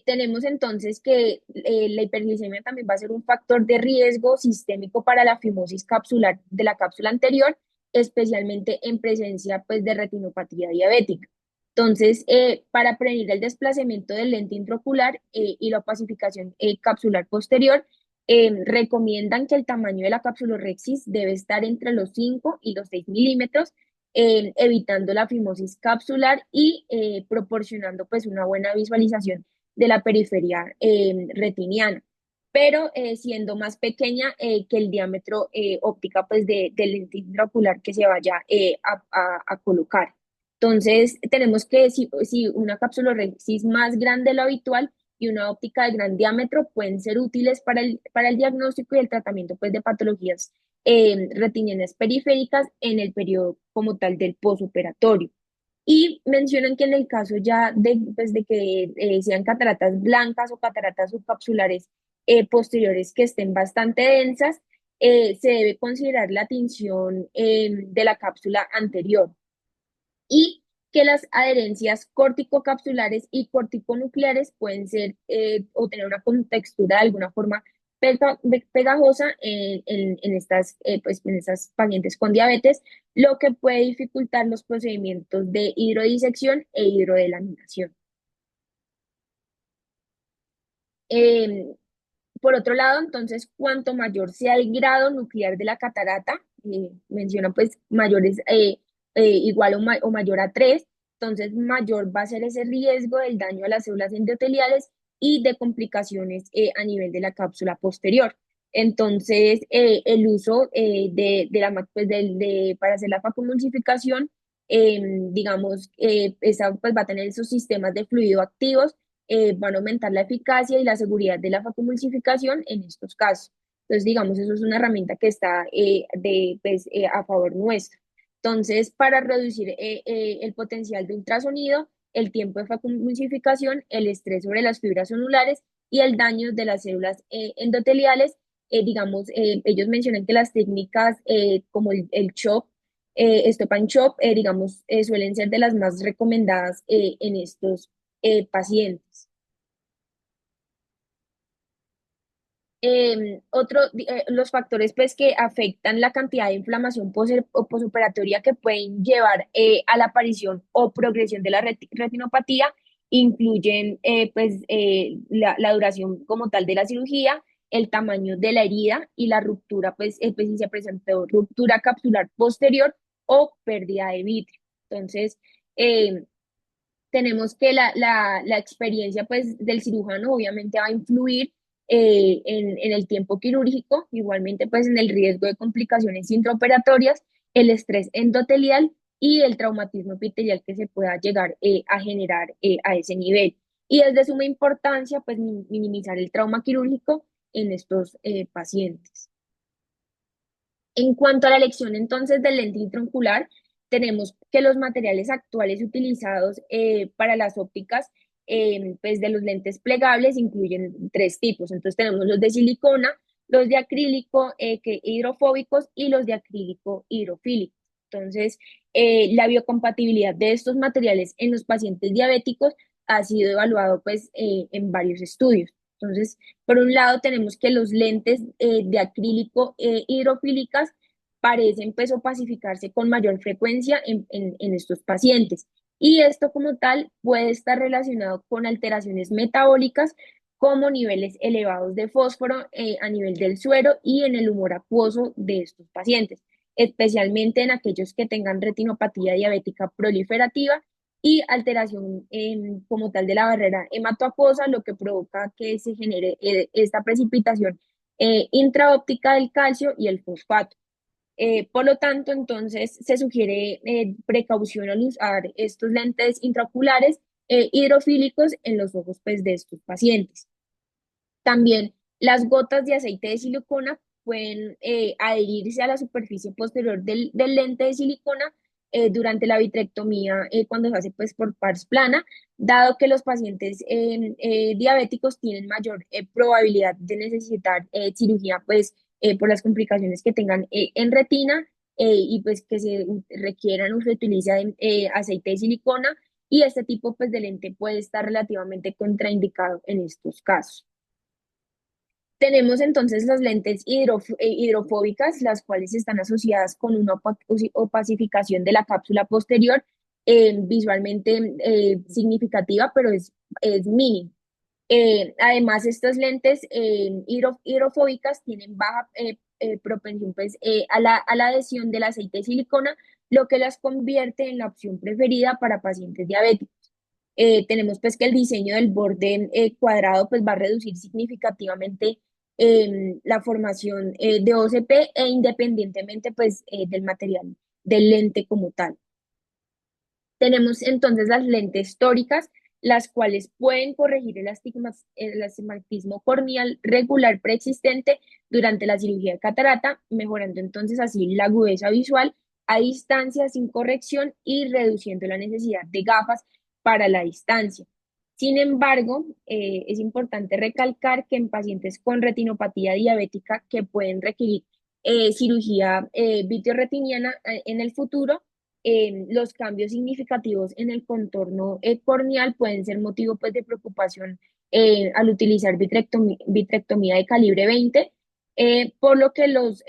Tenemos entonces que la hiperglicemia también va a ser un factor de riesgo sistémico para la fimosis capsular de la cápsula anterior, especialmente en presencia pues, de retinopatía diabética. Entonces, para prevenir el desplazamiento del lente intraocular y la opacificación capsular posterior, recomiendan que el tamaño de la capsulorhexis debe estar entre los 5 y los 6 milímetros, evitando la fimosis capsular y proporcionando pues una buena visualización de la periferia retiniana, pero siendo más pequeña que el diámetro óptica pues del lente intraocular que se vaya a colocar. Entonces, tenemos que, si una capsulorhexis más grande de lo habitual, y una óptica de gran diámetro pueden ser útiles para el diagnóstico y el tratamiento pues, de patologías retinianas periféricas en el periodo como tal del posoperatorio. Y mencionan que en el caso ya pues, de que sean cataratas blancas o cataratas subcapsulares posteriores que estén bastante densas, se debe considerar la tinción de la cápsula anterior y que las adherencias corticocapsulares y corticonucleares pueden ser o tener una contextura de alguna forma pegajosa en estas pacientes con diabetes, lo que puede dificultar los procedimientos de hidrodisección e hidrodelaminación. Em, Por otro lado, entonces, cuanto mayor sea el grado nuclear de la catarata, menciona pues mayores, igual o mayor a 3, entonces mayor va a ser ese riesgo del daño a las células endoteliales y de complicaciones a nivel de la cápsula posterior. Entonces, el uso para hacer la facomulsificación, digamos, esa pues va a tener esos sistemas de fluido activos, van a aumentar la eficacia y la seguridad de la facomulsificación en estos casos. Entonces, digamos, eso es una herramienta que está a favor nuestro. Entonces, para reducir el potencial de ultrasonido, el tiempo de facomulsificación, el estrés sobre las fibras celulares y el daño de las células endoteliales, digamos, ellos mencionan que las técnicas como el CHOP, Stop and Shop, digamos, suelen ser de las más recomendadas en estos pacientes. Los factores pues, que afectan la cantidad de inflamación o posoperatoria que pueden llevar a la aparición o progresión de la retinopatía incluyen la duración como tal de la cirugía, el tamaño de la herida y la ruptura, pues si se presentó ruptura capsular posterior o pérdida de vitrio. Entonces, eh, tenemos que la experiencia pues, del cirujano obviamente va a influir en el tiempo quirúrgico, igualmente pues en el riesgo de complicaciones intraoperatorias, el estrés endotelial y el traumatismo epitelial que se pueda llegar a generar a ese nivel. Y es de suma importancia pues minimizar el trauma quirúrgico en estos pacientes. En cuanto a la elección entonces del lente intraocular, tenemos que los materiales actuales utilizados para las ópticas pues de los lentes plegables incluyen tres tipos. Entonces tenemos los de silicona, los de acrílico hidrofóbicos y los de acrílico hidrofílico. Entonces, la biocompatibilidad de estos materiales en los pacientes diabéticos ha sido evaluado pues en varios estudios. Entonces, por un lado, tenemos que los lentes de acrílico hidrofílicas parecen pues opacificarse con mayor frecuencia en estos pacientes. Y esto como tal puede estar relacionado con alteraciones metabólicas como niveles elevados de fósforo a nivel del suero y en el humor acuoso de estos pacientes, especialmente en aquellos que tengan retinopatía diabética proliferativa y alteración como tal de la barrera hematoacuosa, lo que provoca que se genere esta precipitación intraóptica del calcio y el fosfato. Por lo tanto, entonces se sugiere precaución al usar estos lentes intraoculares hidrofílicos en los ojos pues, de estos pacientes. También las gotas de aceite de silicona pueden adherirse a la superficie posterior del lente de silicona durante la vitrectomía cuando se hace pues, por pars plana, dado que los pacientes diabéticos tienen mayor probabilidad de necesitar cirugía pues, por las complicaciones que tengan en retina y pues que se requieran o se utiliza aceite de silicona y este tipo pues, de lente puede estar relativamente contraindicado en estos casos. Tenemos entonces las lentes hidrofóbicas, las cuales están asociadas con una opacificación de la cápsula posterior visualmente significativa, pero es mínima. Además, estas lentes hidrofóbicas tienen baja propensión pues, a la adhesión del aceite de silicona, lo que las convierte en la opción preferida para pacientes diabéticos. Tenemos pues que el diseño del borde cuadrado pues va a reducir significativamente la formación de OCP e independientemente pues del material del lente como tal. Tenemos entonces las lentes tóricas, las cuales pueden corregir el astigmatismo corneal regular preexistente durante la cirugía de catarata, mejorando entonces así la agudeza visual a distancia sin corrección y reduciendo la necesidad de gafas para la distancia. Sin embargo, es importante recalcar que en pacientes con retinopatía diabética que pueden requerir cirugía vitreoretiniana en el futuro, los cambios significativos en el contorno corneal pueden ser motivo pues, de preocupación al utilizar vitrectomía de calibre 20, por lo que los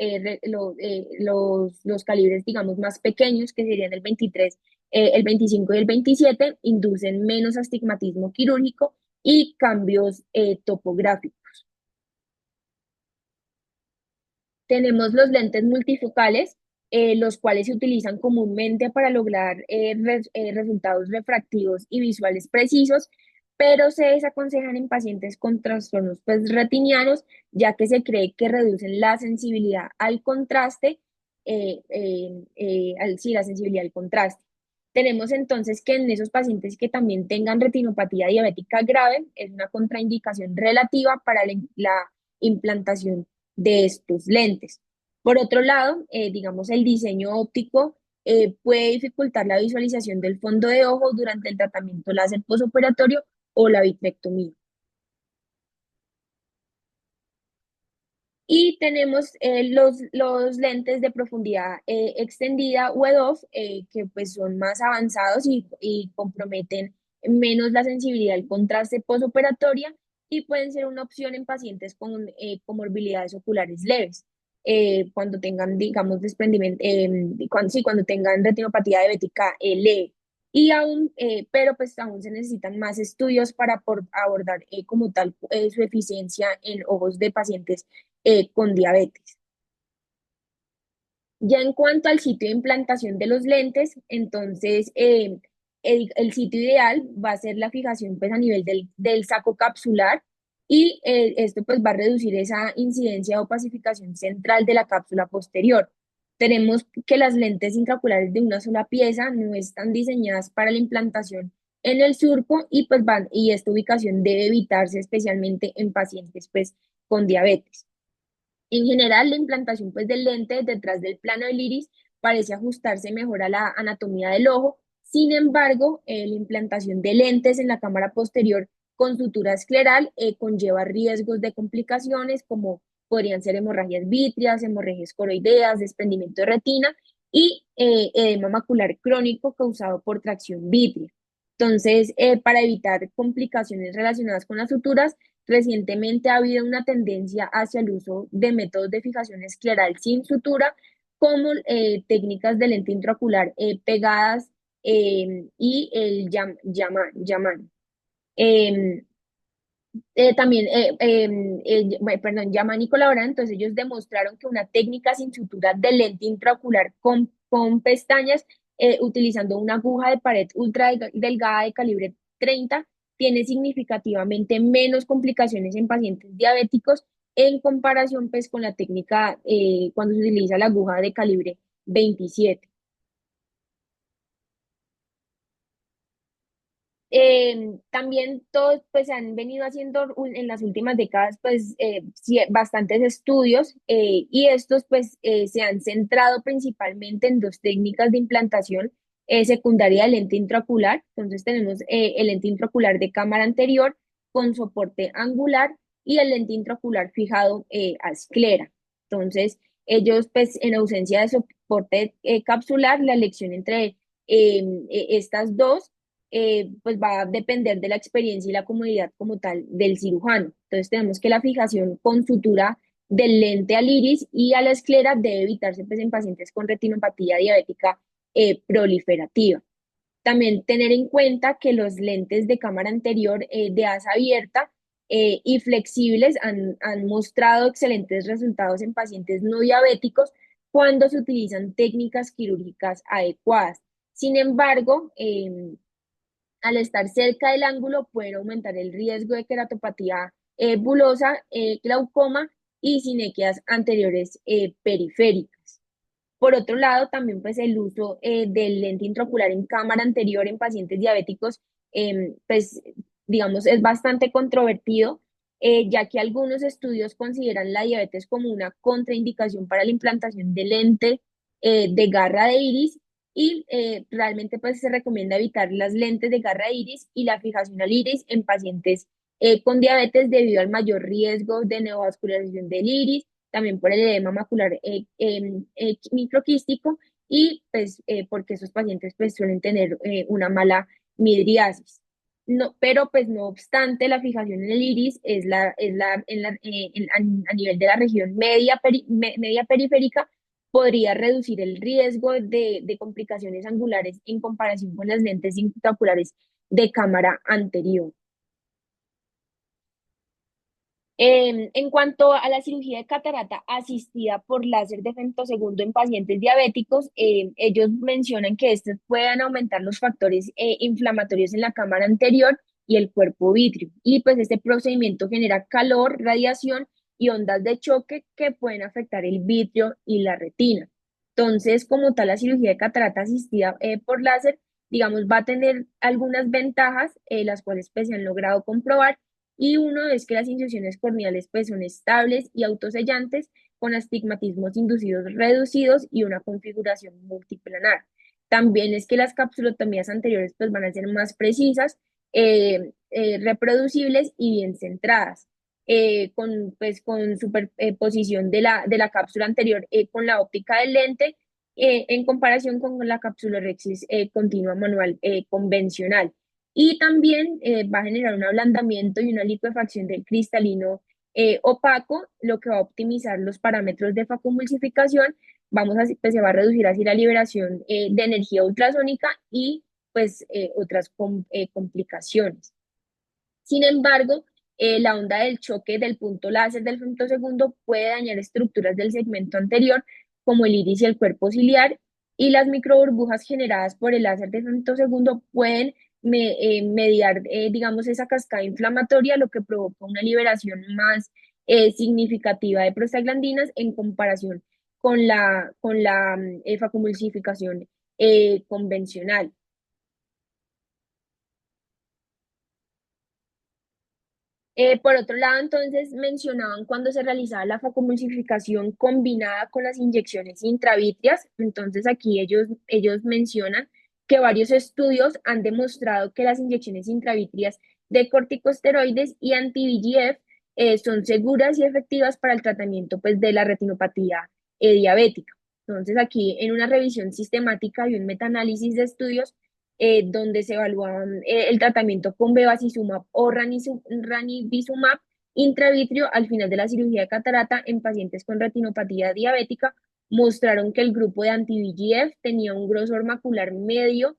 calibres, digamos, más pequeños, que serían el 23, el 25 y el 27, inducen menos astigmatismo quirúrgico y cambios topográficos. Tenemos los lentes multifocales, los cuales se utilizan comúnmente para lograr resultados refractivos y visuales precisos, pero se desaconsejan en pacientes con trastornos pues, retinianos, ya que se cree que reducen la sensibilidad al contraste, sí, la sensibilidad al contraste. Tenemos entonces que en esos pacientes que también tengan retinopatía diabética grave, es una contraindicación relativa para la implantación de estos lentes. Por otro lado, digamos, el diseño óptico puede dificultar la visualización del fondo de ojo durante el tratamiento láser postoperatorio o la vitrectomía. Y tenemos los lentes de profundidad extendida o EDOF, que pues son más avanzados y comprometen menos la sensibilidad al contraste postoperatoria y pueden ser una opción en pacientes con comorbilidades oculares leves, cuando tengan, digamos, desprendimiento, sí, cuando tengan retinopatía diabética leve. Y aún, pero pues aún se necesitan más estudios para abordar como tal su eficiencia en ojos de pacientes con diabetes. Ya en cuanto al sitio de implantación de los lentes, entonces el sitio ideal va a ser la fijación pues, a nivel del saco capsular y esto pues va a reducir esa incidencia o pacificación central de la cápsula posterior. Tenemos que las lentes intraoculares de una sola pieza no están diseñadas para la implantación en el surco y esta ubicación debe evitarse especialmente en pacientes pues, con diabetes. En general, la implantación pues, del lente detrás del plano del iris parece ajustarse mejor a la anatomía del ojo. Sin embargo, la implantación de lentes en la cámara posterior con sutura escleral conlleva riesgos de complicaciones como podrían ser hemorragias vítreas, hemorragias coroideas, desprendimiento de retina y edema macular crónico causado por tracción vítrea. Entonces, para evitar complicaciones relacionadas con las suturas, recientemente ha habido una tendencia hacia el uso de métodos de fijación escleral sin sutura, como técnicas de lente intraocular pegadas y el Yaman. Em, También, perdón, Yaman y colaboran, entonces ellos demostraron que una técnica sin sutura de lente intraocular con pestañas, utilizando una aguja de pared ultra delgada de calibre 30, tiene significativamente menos complicaciones en pacientes diabéticos en comparación pues, con la técnica cuando se utiliza la aguja de calibre 27. También todos pues han venido haciendo en las últimas décadas pues bastantes estudios y estos pues se han centrado principalmente en dos técnicas de implantación secundaria de lente intraocular. Entonces tenemos el lente intraocular de cámara anterior con soporte angular y el lente intraocular fijado a esclera. Entonces ellos pues en ausencia de soporte capsular, la elección entre estas dos pues va a depender de la experiencia y la comodidad como tal del cirujano. Entonces tenemos que la fijación con sutura del lente al iris y a la esclera debe evitarse pues, en pacientes con retinopatía diabética proliferativa. También tener en cuenta que los lentes de cámara anterior de asa abierta y flexibles han mostrado excelentes resultados en pacientes no diabéticos cuando se utilizan técnicas quirúrgicas adecuadas. Sin embargo, al estar cerca del ángulo pueden aumentar el riesgo de queratopatía bulosa, glaucoma y sinequias anteriores periféricas. Por otro lado, también pues el uso del lente intraocular en cámara anterior en pacientes diabéticos pues digamos, es bastante controvertido, ya que algunos estudios consideran la diabetes como una contraindicación para la implantación de lente de garra de iris y realmente pues se recomienda evitar las lentes de garra de iris y la fijación al iris en pacientes con diabetes debido al mayor riesgo de neovascularización del iris, también por el edema macular microquístico y pues porque esos pacientes pues suelen tener una mala midriasis. No, pero pues no obstante, la fijación en el iris a nivel de la región media periférica podría reducir el riesgo de complicaciones angulares en comparación con las lentes intraoculares de cámara anterior. En cuanto a la cirugía de catarata asistida por láser de femtosegundo en pacientes diabéticos, ellos mencionan que estos pueden aumentar los factores inflamatorios en la cámara anterior y el cuerpo vítreo. Y pues este procedimiento genera calor, radiación y ondas de choque que pueden afectar el vitrio y la retina. Entonces, como tal, la cirugía de catarata asistida por láser, digamos, va a tener algunas ventajas, las cuales pues se han logrado comprobar y uno es que las incisiones corneales pues son estables y autosellantes con astigmatismos inducidos reducidos y una configuración multiplanar. También es que las capsulotomías anteriores pues van a ser más precisas, reproducibles y bien centradas, con superposición de la cápsula anterior con la óptica del lente en comparación con la capsulorhexis continua manual convencional y también va a generar un ablandamiento y una liquefacción del cristalino opaco, lo que va a optimizar los parámetros de facomulsificación. Pues se va a reducir así la liberación de energía ultrasónica y pues otras complicaciones. Sin embargo, la onda del choque del punto láser del femtosegundo puede dañar estructuras del segmento anterior, como el iris y el cuerpo ciliar, y las microburbujas generadas por el láser de femtosegundo pueden mediar, digamos, esa cascada inflamatoria, lo que provoca una liberación más significativa de prostaglandinas en comparación con la facomulsificación convencional. Por otro lado, entonces mencionaban cuando se realizaba la facomulsificación combinada con las inyecciones intravítreas. Entonces aquí ellos mencionan que varios estudios han demostrado que las inyecciones intravítreas de corticosteroides y anti-VEGF son seguras y efectivas para el tratamiento pues, de la retinopatía diabética. Entonces aquí en una revisión sistemática y un metaanálisis de estudios donde se evaluaban el tratamiento con bevacizumab o ranibizumab intravitrio al final de la cirugía de catarata en pacientes con retinopatía diabética, mostraron que el grupo de anti-VEGF tenía un grosor macular medio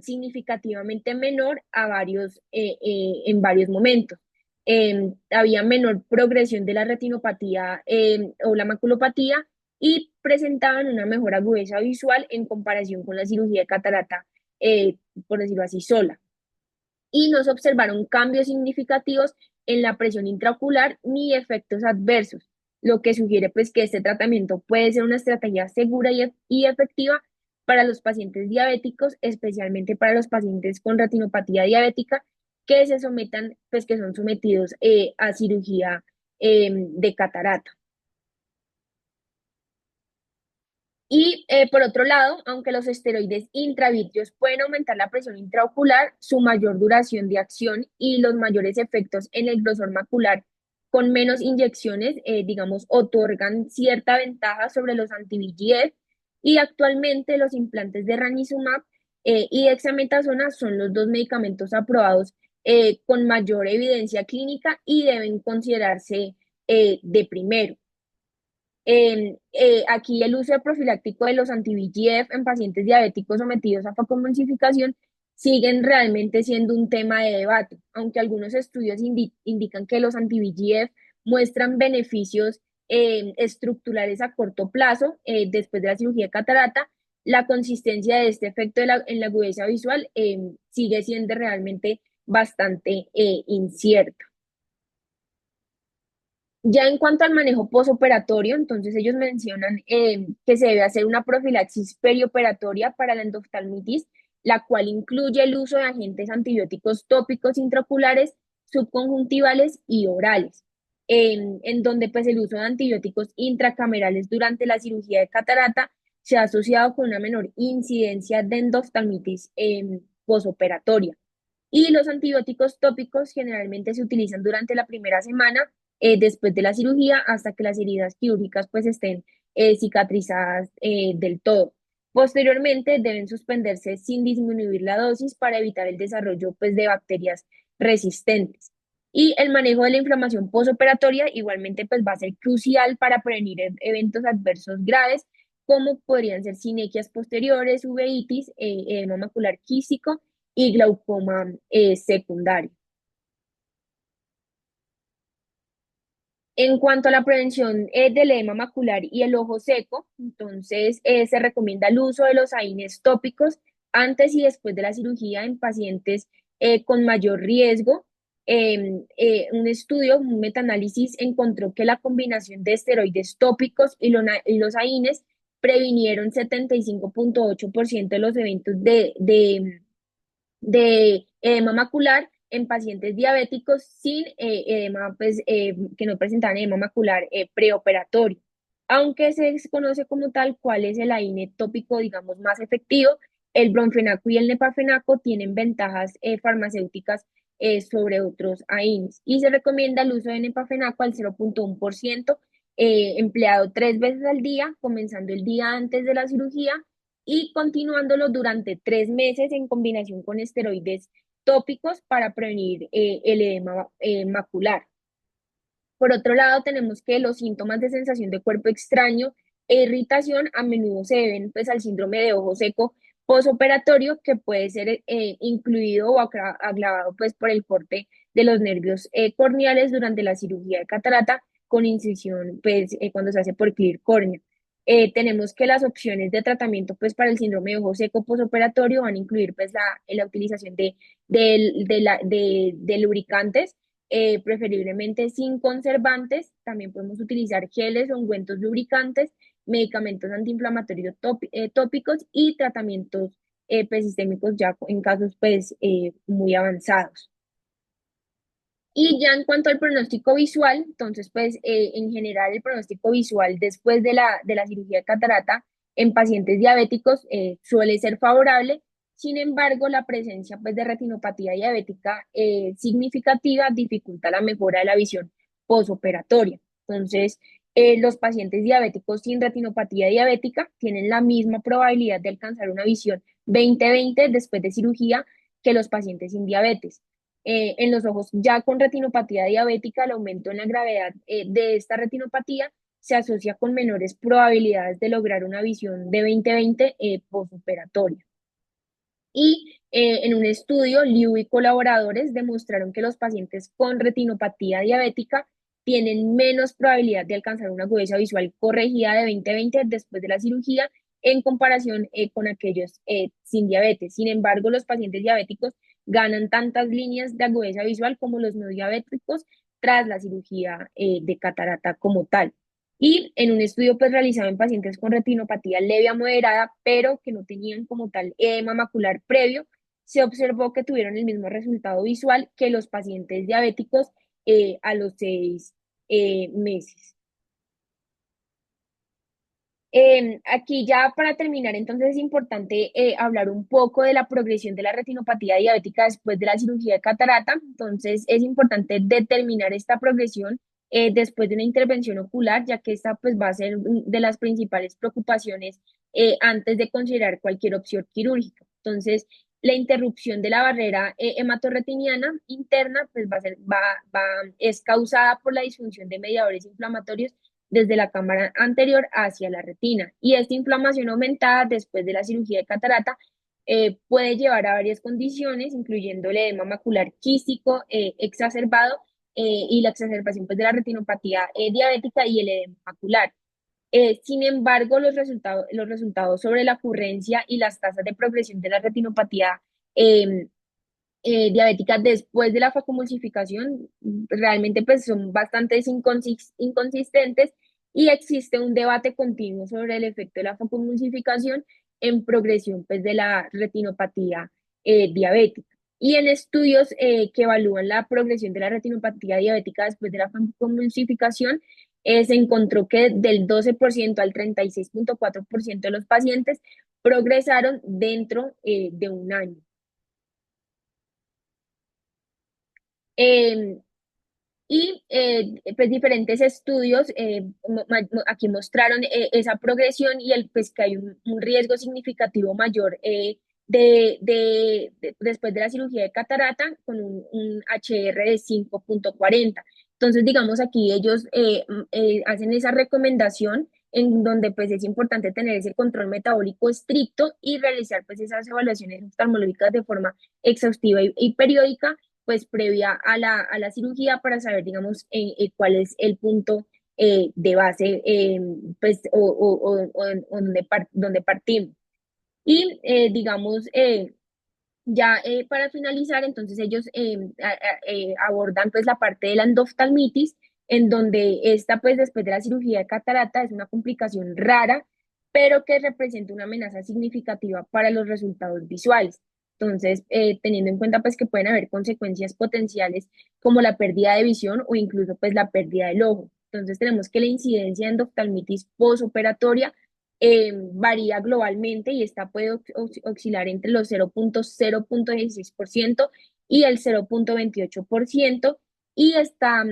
significativamente menor en varios momentos. Había menor progresión de la retinopatía o la maculopatía y presentaban una mejor agudeza visual en comparación con la cirugía de catarata eh, por decirlo así, sola. Y no se observaron cambios significativos en la presión intraocular ni efectos adversos, lo que sugiere pues que este tratamiento puede ser una estrategia segura y efectiva para los pacientes diabéticos, especialmente para los pacientes con retinopatía diabética que se sometan, pues que son sometidos a cirugía de catarata. Y por otro lado, aunque los esteroides intravítreos pueden aumentar la presión intraocular, su mayor duración de acción y los mayores efectos en el grosor macular con menos inyecciones, digamos, otorgan cierta ventaja sobre los anti-VEGF y actualmente los implantes de ranizumab y dexametasona son los dos medicamentos aprobados con mayor evidencia clínica y deben considerarse de primero. Aquí el uso profiláctico de los anti-VEGF en pacientes diabéticos sometidos a facomulsificación siguen realmente siendo un tema de debate, aunque algunos estudios indican que los anti-VEGF muestran beneficios estructurales a corto plazo después de la cirugía de catarata, la consistencia de este efecto en la agudeza visual sigue siendo realmente bastante incierta. Ya en cuanto al manejo posoperatorio, entonces ellos mencionan que se debe hacer una profilaxis perioperatoria para la endoftalmitis la cual incluye el uso de agentes antibióticos tópicos intraoculares, subconjuntivales y orales, en donde pues el uso de antibióticos intracamerales durante la cirugía de catarata se ha asociado con una menor incidencia de endoftalmitis posoperatoria. Y los antibióticos tópicos generalmente se utilizan durante la primera semana después de la cirugía hasta que las heridas quirúrgicas pues estén cicatrizadas del todo. Posteriormente deben suspenderse sin disminuir la dosis para evitar el desarrollo pues, de bacterias resistentes. Y el manejo de la inflamación posoperatoria igualmente pues, va a ser crucial para prevenir eventos adversos graves como podrían ser sinequias posteriores, uveitis, edema macular quístico y glaucoma secundario. En cuanto a la prevención del edema macular y el ojo seco, entonces se recomienda el uso de los AINES tópicos antes y después de la cirugía en pacientes con mayor riesgo. Un estudio, un metaanálisis, encontró que la combinación de esteroides tópicos y los AINES previnieron 75,8% de los eventos de edema macular en pacientes diabéticos sin edema, pues, que no presentaban edema macular preoperatorio. Aunque se desconoce como tal cuál es el AINE tópico, digamos, más efectivo, el bromfenaco y el nepafenaco tienen ventajas farmacéuticas sobre otros AINES. Y se recomienda el uso de nepafenaco al 0,1%, empleado 3 veces al día, comenzando el día antes de la cirugía y continuándolo durante 3 meses en combinación con esteroides tópicos para prevenir el edema macular. Por otro lado, tenemos que los síntomas de sensación de cuerpo extraño e irritación a menudo se deben pues, al síndrome de ojo seco posoperatorio, que puede ser incluido o agravado pues, por el corte de los nervios corneales durante la cirugía de catarata con incisión pues, cuando se hace por clear córnea. Tenemos que las opciones de tratamiento pues, para el síndrome de ojo seco posoperatorio van a incluir pues, la utilización de lubricantes preferiblemente sin conservantes. También podemos utilizar geles o ungüentos lubricantes, medicamentos antiinflamatorios tópicos y tratamientos sistémicos ya en casos pues, muy avanzados. Y ya en cuanto al pronóstico visual, entonces, pues en general el pronóstico visual después de la cirugía de catarata en pacientes diabéticos suele ser favorable. Sin embargo, la presencia pues, de retinopatía diabética significativa dificulta la mejora de la visión posoperatoria. Entonces, los pacientes diabéticos sin retinopatía diabética tienen la misma probabilidad de alcanzar una visión 20/20 después de cirugía que los pacientes sin diabetes. En los ojos ya con retinopatía diabética, el aumento en la gravedad de esta retinopatía se asocia con menores probabilidades de lograr una visión de 20/20 postoperatoria. Y en un estudio, Liu y colaboradores demostraron que los pacientes con retinopatía diabética tienen menos probabilidad de alcanzar una agudeza visual corregida de 20/20 después de la cirugía en comparación con aquellos sin diabetes. Sin embargo, los pacientes diabéticos ganan tantas líneas de agudeza visual como los no diabéticos tras la cirugía de catarata como tal. Y en un estudio pues realizado en pacientes con retinopatía leve a moderada, pero que no tenían como tal edema macular previo, se observó que tuvieron el mismo resultado visual que los pacientes diabéticos a los 6 meses. Aquí ya para terminar, entonces es importante hablar un poco de la progresión de la retinopatía diabética después de la cirugía de catarata. Entonces es importante determinar esta progresión después de una intervención ocular, ya que esta pues va a ser de las principales preocupaciones antes de considerar cualquier opción quirúrgica. Entonces, la interrupción de la barrera hematorretiniana interna pues es causada por la disfunción de mediadores inflamatorios desde la cámara anterior hacia la retina. Y esta inflamación aumentada después de la cirugía de catarata puede llevar a varias condiciones, incluyendo el edema macular quístico exacerbado y la exacerbación pues, de la retinopatía diabética y el edema macular. Sin embargo, los resultados sobre la ocurrencia y las tasas de progresión de la retinopatía eh, diabética después de la facomulsificación realmente pues son bastante inconsistentes y existe un debate continuo sobre el efecto de la facomulsificación en progresión pues, de la retinopatía diabética. Y en estudios que evalúan la progresión de la retinopatía diabética después de la convulsificación, se encontró que del 12% al 36,4% de los pacientes progresaron dentro de un año. Eh, pues diferentes estudios aquí mostraron esa progresión y pues que hay un riesgo significativo mayor después de la cirugía de catarata con un HR de 5,40. Entonces, digamos, aquí ellos hacen esa recomendación en donde pues es importante tener ese control metabólico estricto y realizar pues esas evaluaciones oftalmológicas de forma exhaustiva y periódica pues previa a la cirugía para saber, digamos, cuál es el punto de base, pues, donde partimos. Y, digamos, ya para finalizar, entonces ellos abordan pues la parte de la endoftalmitis, en donde esta pues después de la cirugía de catarata es una complicación rara, pero que representa una amenaza significativa para los resultados visuales. Entonces, teniendo en cuenta pues que pueden haber consecuencias potenciales como la pérdida de visión o incluso pues la pérdida del ojo. Entonces tenemos que la incidencia de endoftalmitis posoperatoria varía globalmente y esta puede oscilar entre los 0,16% y el 0,28% y está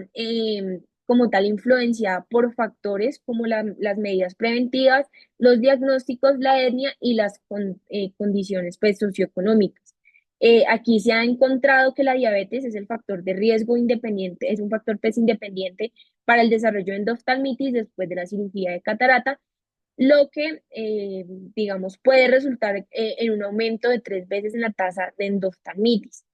como tal influenciada por factores como las medidas preventivas, los diagnósticos, la etnia y las condiciones pues, socioeconómicas. Aquí se ha encontrado que la diabetes es el factor de riesgo independiente, es un factor pues, independiente para el desarrollo de endoftalmitis después de la cirugía de catarata, lo que, digamos, puede resultar en un aumento de 3 veces en la tasa de endoftalmitis.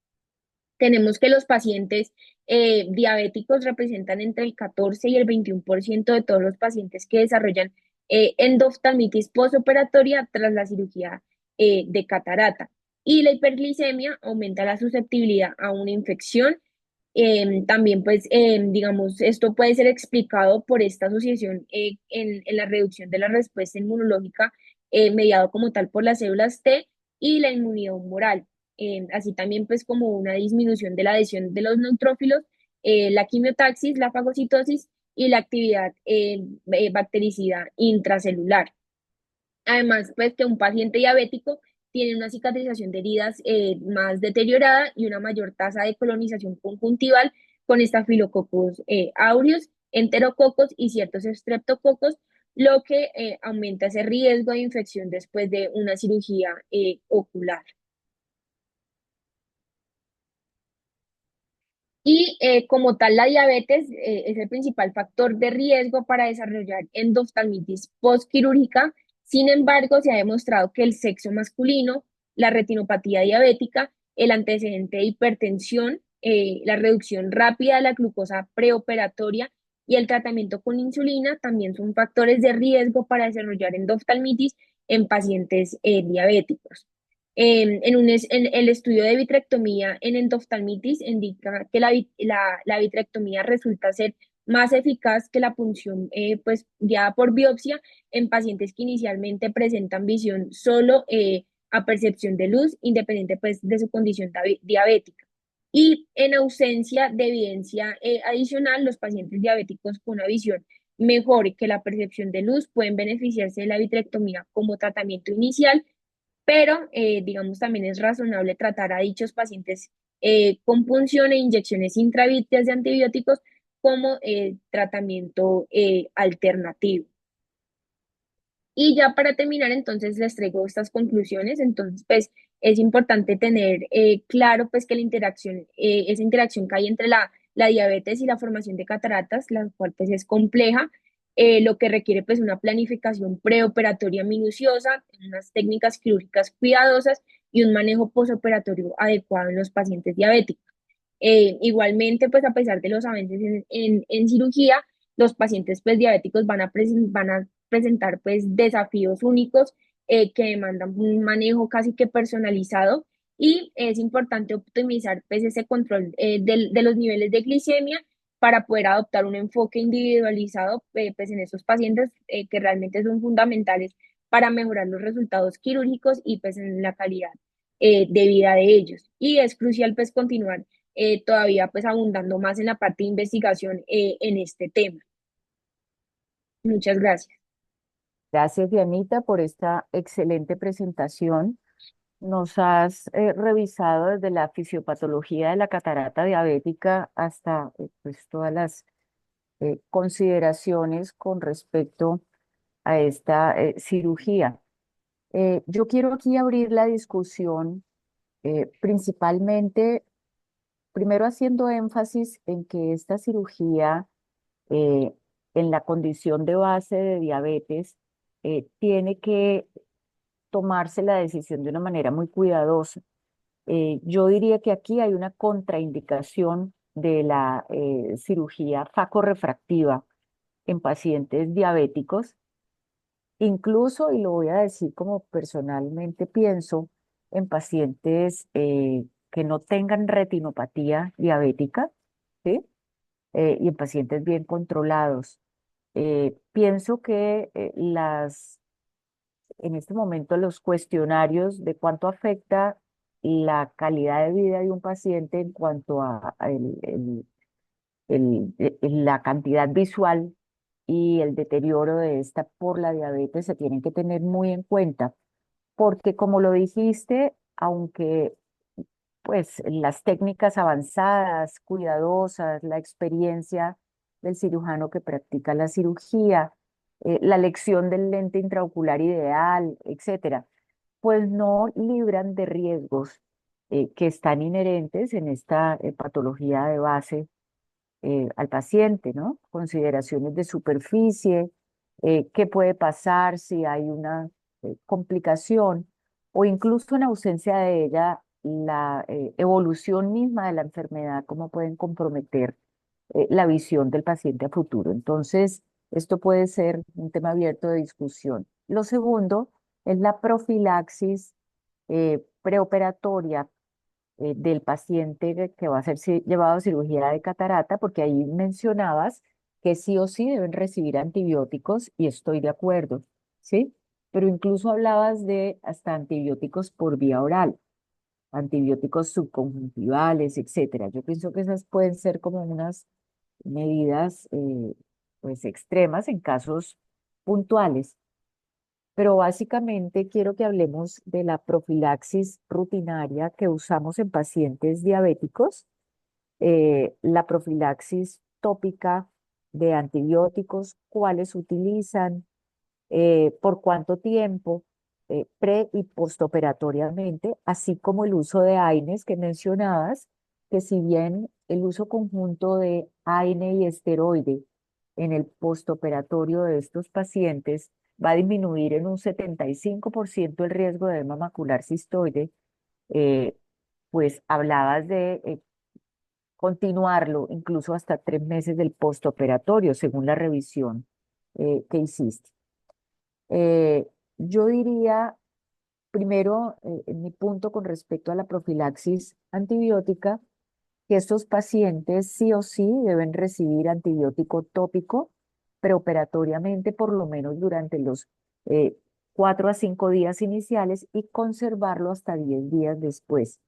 Tenemos que los pacientes diabéticos representan entre el 14 y el 21% de todos los pacientes que desarrollan endoftalmitis postoperatoria tras la cirugía de catarata. Y la hiperglicemia aumenta la susceptibilidad a una infección. También, pues, digamos, esto puede ser explicado por esta asociación en la reducción de la respuesta inmunológica mediado como tal por las células T y la inmunidad humoral. Así también, pues, como una disminución de la adhesión de los neutrófilos, la quimiotaxis, la fagocitosis y la actividad bactericida intracelular. Además, pues que un paciente diabético tiene una cicatrización de heridas más deteriorada y una mayor tasa de colonización conjuntival con estafilococos aureus, enterococos y ciertos estreptococos, lo que aumenta ese riesgo de infección después de una cirugía ocular. Y como tal, la diabetes es el principal factor de riesgo para desarrollar endoftalmitis postquirúrgica. Sin embargo, se ha demostrado que el sexo masculino, la retinopatía diabética, el antecedente de hipertensión, la reducción rápida de la glucosa preoperatoria y el tratamiento con insulina también son factores de riesgo para desarrollar endoftalmitis en pacientes diabéticos. En el estudio de vitrectomía en endoftalmitis indica que la vitrectomía resulta ser más eficaz que la punción pues, guiada por biopsia en pacientes que inicialmente presentan visión solo a percepción de luz, independiente pues, de su condición diabética. Y en ausencia de evidencia adicional, los pacientes diabéticos con una visión mejor que la percepción de luz pueden beneficiarse de la vitrectomía como tratamiento inicial, pero digamos también es razonable tratar a dichos pacientes con punción e inyecciones intravítreas de antibióticos como tratamiento alternativo. Y ya para terminar, entonces les traigo estas conclusiones. Entonces, pues es importante tener claro pues que la interacción, esa interacción que hay entre la diabetes y la formación de cataratas, la cual pues es compleja, lo que requiere pues una planificación preoperatoria minuciosa, unas técnicas quirúrgicas cuidadosas y un manejo posoperatorio adecuado en los pacientes diabéticos. Igualmente, pues a pesar de los avances en cirugía, los pacientes pues diabéticos van a presentar pues desafíos únicos que demandan un manejo casi que personalizado y es importante optimizar pues ese control de los niveles de glicemia para poder adoptar un enfoque individualizado pues en esos pacientes que realmente son fundamentales para mejorar los resultados quirúrgicos y pues en la calidad de vida de ellos. Y es crucial pues continuar todavía pues abundando más en la parte de investigación en este tema. Muchas gracias. Gracias, Dianita, por esta excelente presentación. Nos has revisado desde la fisiopatología de la catarata diabética hasta pues, todas las consideraciones con respecto a esta cirugía. Yo quiero aquí abrir la discusión principalmente, primero haciendo énfasis en que esta cirugía eh, en la condición de base de diabetes tiene que tomarse la decisión de una manera muy cuidadosa. Yo diría que aquí hay una contraindicación de la cirugía facorrefractiva en pacientes diabéticos, incluso, y lo voy a decir como personalmente pienso, en pacientes que no tengan retinopatía diabética, ¿sí? Y en pacientes bien controlados. Pienso que en este momento los cuestionarios de cuánto afecta la calidad de vida de un paciente en cuanto a la cantidad visual y el deterioro de esta por la diabetes se tienen que tener muy en cuenta, porque como lo dijiste, aunque pues las técnicas avanzadas, cuidadosas, la experiencia del cirujano que practica la cirugía, la elección del lente intraocular ideal, etcétera, pues no libran de riesgos que están inherentes en esta patología de base al paciente, ¿no? Consideraciones de superficie, qué puede pasar si hay una complicación o incluso en ausencia de ella, la evolución misma de la enfermedad, cómo pueden comprometer la visión del paciente a futuro. Entonces, esto puede ser un tema abierto de discusión. Lo segundo es la profilaxis preoperatoria del paciente que va a ser llevado a cirugía de catarata, porque ahí mencionabas que sí o sí deben recibir antibióticos y estoy de acuerdo, ¿sí? Pero incluso hablabas de hasta antibióticos por vía oral, antibióticos subconjuntivales, etcétera. Yo pienso que esas pueden ser como unas medidas pues extremas en casos puntuales. Pero básicamente quiero que hablemos de la profilaxis rutinaria que usamos en pacientes diabéticos, la profilaxis tópica de antibióticos, cuáles utilizan, por cuánto tiempo, pre y postoperatoriamente, así como el uso de AINES que mencionabas, que si bien el uso conjunto de AINE y esteroide en el postoperatorio de estos pacientes va a disminuir en un 75% el riesgo de edema macular cistoide, eh, pues hablabas de continuarlo incluso hasta 3 meses del postoperatorio, según la revisión que hiciste. Eh, yo diría, primero, en mi punto con respecto a la profilaxis antibiótica, que estos pacientes sí o sí deben recibir antibiótico tópico preoperatoriamente, por lo menos durante los 4 a 5 días iniciales y conservarlo hasta 10 días después.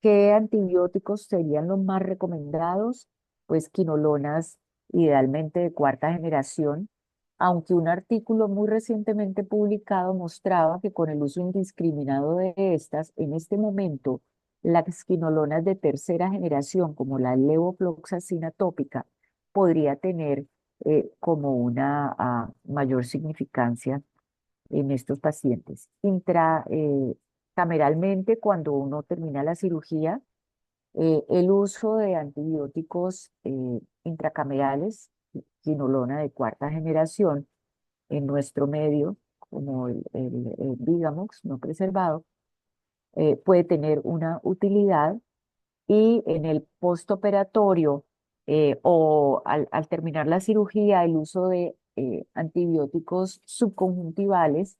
¿Qué antibióticos serían los más recomendados? Pues quinolonas, idealmente de cuarta generación, aunque un artículo muy recientemente publicado mostraba que con el uso indiscriminado de estas, en este momento, las quinolonas de tercera generación, como la levofloxacina tópica, podría tener como una mayor significancia en estos pacientes. Cameralmente, cuando uno termina la cirugía, el uso de antibióticos intracamerales, quinolona de cuarta generación, en nuestro medio, como el Vigamox no preservado, puede tener una utilidad y en el postoperatorio o al terminar la cirugía, el uso de antibióticos subconjuntivales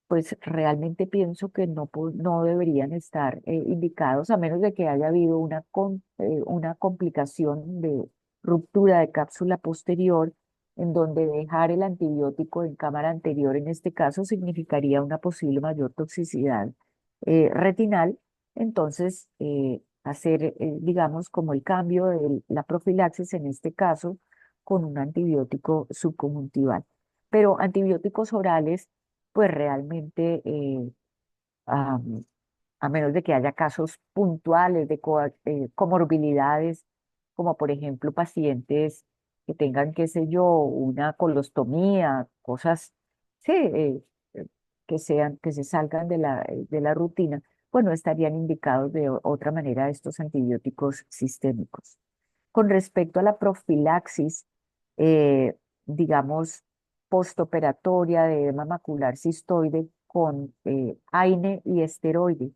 pues realmente pienso que no deberían estar indicados a menos de que haya habido una complicación de ruptura de cápsula posterior en donde dejar el antibiótico en cámara anterior en este caso significaría una posible mayor toxicidad retinal. Entonces, hacer, digamos, como el cambio de la profilaxis en este caso con un antibiótico subconjuntival. Pero antibióticos orales, pues realmente, a, a menos de que haya casos puntuales de comorbilidades, como por ejemplo pacientes que tengan, qué sé yo, una colostomía, cosas, sí, que sean, que se salgan de la rutina, pues no estarían indicados de otra manera estos antibióticos sistémicos. Con respecto a la profilaxis, eh, digamos, postoperatoria de edema macular cistoide con AINE y esteroide,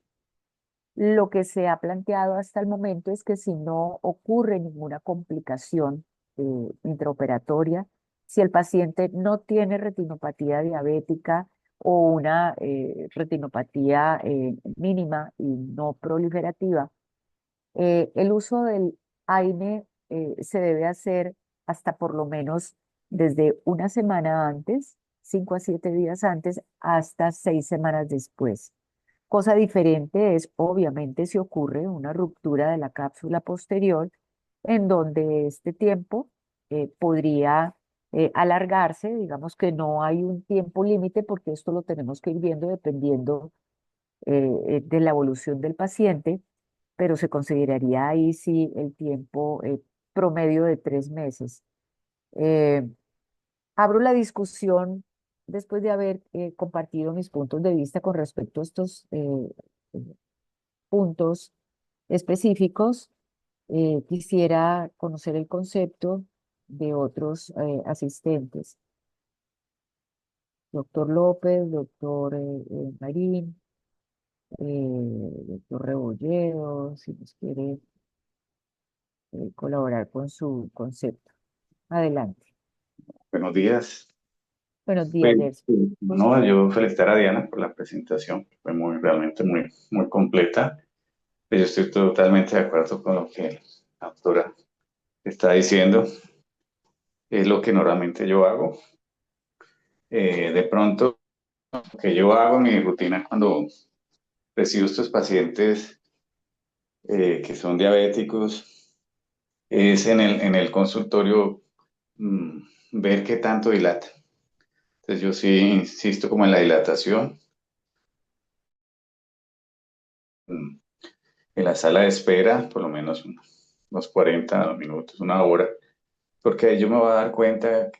lo que se ha planteado hasta el momento es que si no ocurre ninguna complicación intraoperatoria, si el paciente no tiene retinopatía diabética o una retinopatía mínima y no proliferativa, el uso del AINE se debe hacer hasta por lo menos desde una semana antes, 5 a 7 días antes, hasta 6 semanas después. Cosa diferente es, obviamente, si ocurre una ruptura de la cápsula posterior, en donde este tiempo podría alargarse. Digamos que no hay un tiempo límite porque esto lo tenemos que ir viendo dependiendo de la evolución del paciente, pero se consideraría ahí sí el tiempo promedio de 3 meses. Eh, Abro la discusión después de haber compartido mis puntos de vista con respecto a estos puntos específicos. Quisiera conocer el concepto de otros asistentes. Doctor López, doctor Marín, doctor Rebolledo, si nos quiere colaborar con su concepto. Adelante. Buenos días. Buenos días, Pues, Gerson. no, yo felicitar a Diana por la presentación, fue realmente muy completa. Yo estoy totalmente de acuerdo con lo que la autora está diciendo. Es lo que normalmente yo hago. De pronto, lo que yo hago en mi rutina cuando recibo estos pacientes que son diabéticos es en el consultorio mm, ver qué tanto dilata. Entonces yo sí insisto como en la dilatación. mm, en la sala de espera, por lo menos unos 40 minutos, una hora, porque ahí yo me voy a dar cuenta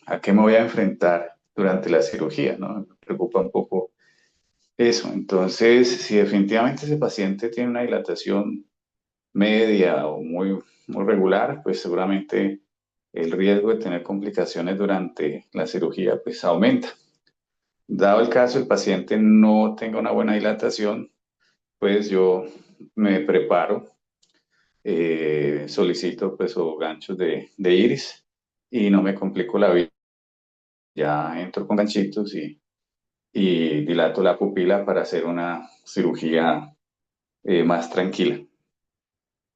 a qué me voy a enfrentar durante la cirugía, ¿no? Me preocupa un poco eso. Entonces, si definitivamente ese paciente tiene una dilatación media o muy regular, pues seguramente el riesgo de tener complicaciones durante la cirugía pues aumenta. Dado el caso, el paciente no tenga una buena dilatación, pues yo me preparo, solicito pues o ganchos de iris y no me complico la vida. Ya entro con ganchitos y dilato la pupila para hacer una cirugía más tranquila.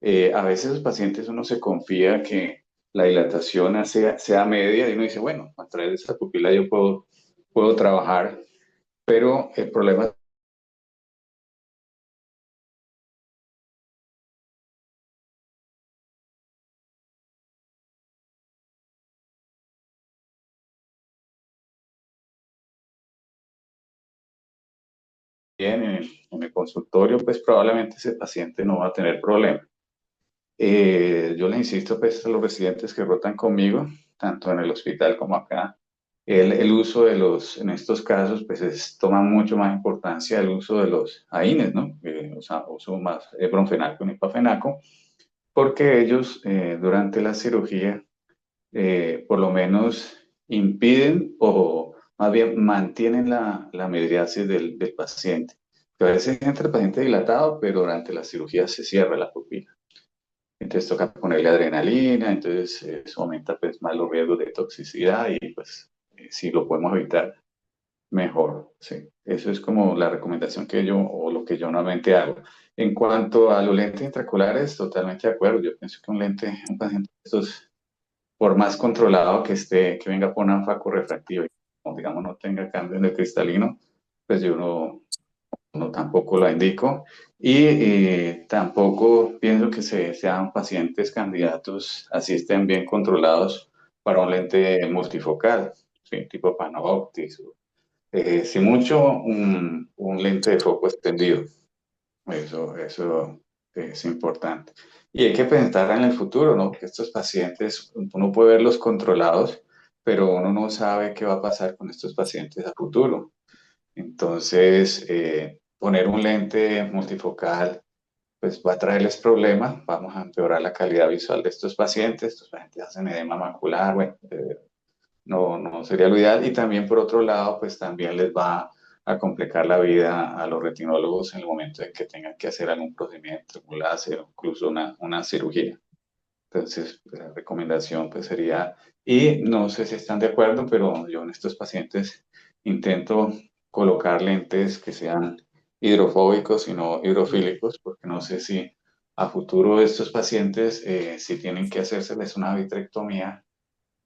A veces los pacientes uno se confía que la dilatación sea media y uno dice, bueno, a través de esta pupila yo puedo trabajar, pero el problema bien en el consultorio, pues probablemente ese paciente no va a tener problema. Yo le insisto pues, a los residentes que rotan conmigo, tanto en el hospital como acá, el uso de en estos casos, pues toma mucho más importancia el uso de los AINES, ¿no? O sea, uso más bromfenaco y nipafenaco, porque ellos durante la cirugía por lo menos impiden o más bien mantienen la midriasis del paciente. Que a veces entra el paciente dilatado, pero durante la cirugía se cierra la pupila. Entonces toca ponerle adrenalina, entonces eso aumenta pues más los riesgos de toxicidad y pues si lo podemos evitar, mejor. Sí, eso es como la recomendación que yo o lo que yo normalmente hago. En cuanto a los lentes intraculares, totalmente de acuerdo. Yo pienso que un lente, un paciente de estos por más controlado que esté, que venga por una facorrefractiva y digamos no tenga cambio en el cristalino, pues yo no tampoco la indico. Y tampoco pienso que sean pacientes candidatos, así estén bien controlados, para un lente multifocal, ¿sí? Tipo Panoptis. Si mucho, un lente de foco extendido. Eso es importante. Y hay que pensar en el futuro, ¿no? Que estos pacientes, uno puede verlos controlados, pero uno no sabe qué va a pasar con estos pacientes a futuro. Entonces, poner un lente multifocal, pues va a traerles problemas, vamos a empeorar la calidad visual de estos pacientes hacen edema macular, bueno, no sería lo ideal. Y también, por otro lado, pues también les va a complicar la vida a los retinólogos en el momento en que tengan que hacer algún procedimiento, un láser o incluso una cirugía. Entonces, pues, la recomendación pues sería, y no sé si están de acuerdo, pero yo en estos pacientes intento colocar lentes que sean hidrofóbicos y no hidrofílicos, porque no sé si a futuro estos pacientes, si tienen que hacérseles una vitrectomía,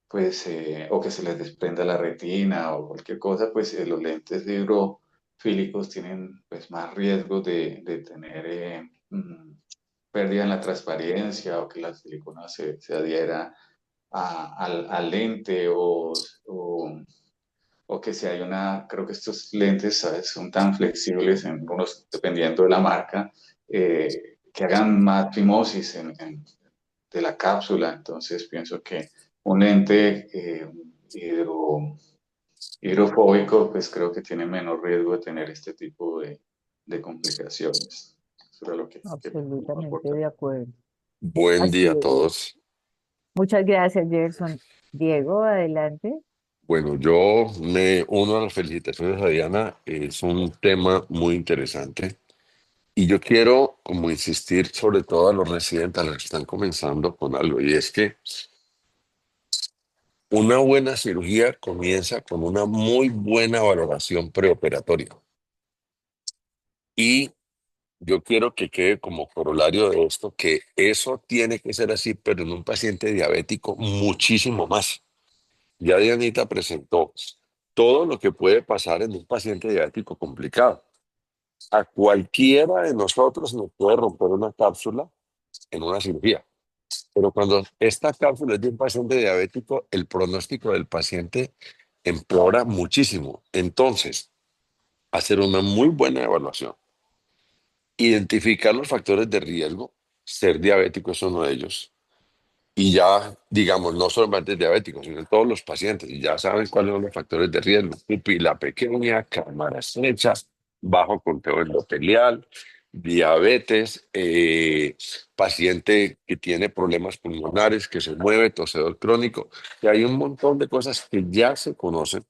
pues, o que se les desprenda la retina o cualquier cosa, pues los lentes hidrofílicos tienen pues más riesgo de tener pérdida en la transparencia o que la silicona se adhiera al lente o que si hay creo que estos lentes, ¿sabes? Son tan flexibles en unos, dependiendo de la marca, que hagan más fimosis de la cápsula. Entonces pienso que un lente hidro, hidrofóbico, pues creo que tiene menos riesgo de tener este tipo de complicaciones. Eso era lo que podemos Absolutamente aportar. de acuerdo. Buen Así día a es. todos. Muchas gracias, Gerson. Diego, adelante. Bueno, yo me uno a las felicitaciones a Diana. Es un tema muy interesante y yo quiero como insistir sobre todo a los residentes, a los que están comenzando con algo, y es que una buena cirugía comienza con una muy buena valoración preoperatoria. Y yo quiero que quede como corolario de esto que eso tiene que ser así, pero en un paciente diabético muchísimo más. Ya Dianita presentó todo lo que puede pasar en un paciente diabético complicado. A cualquiera de nosotros nos puede romper una cápsula en una cirugía, pero cuando esta cápsula es de un paciente diabético, el pronóstico del paciente empeora muchísimo. Entonces, hacer una muy buena evaluación, identificar los factores de riesgo, ser diabético es uno de ellos. Y ya, digamos, no solamente diabéticos, sino todos los pacientes, y ya saben cuáles son los factores de riesgo: pupila pequeña, cámara estrecha, bajo conteo endotelial, diabetes, paciente que tiene problemas pulmonares, que se mueve, tosedor crónico, y hay un montón de cosas que ya se conocen.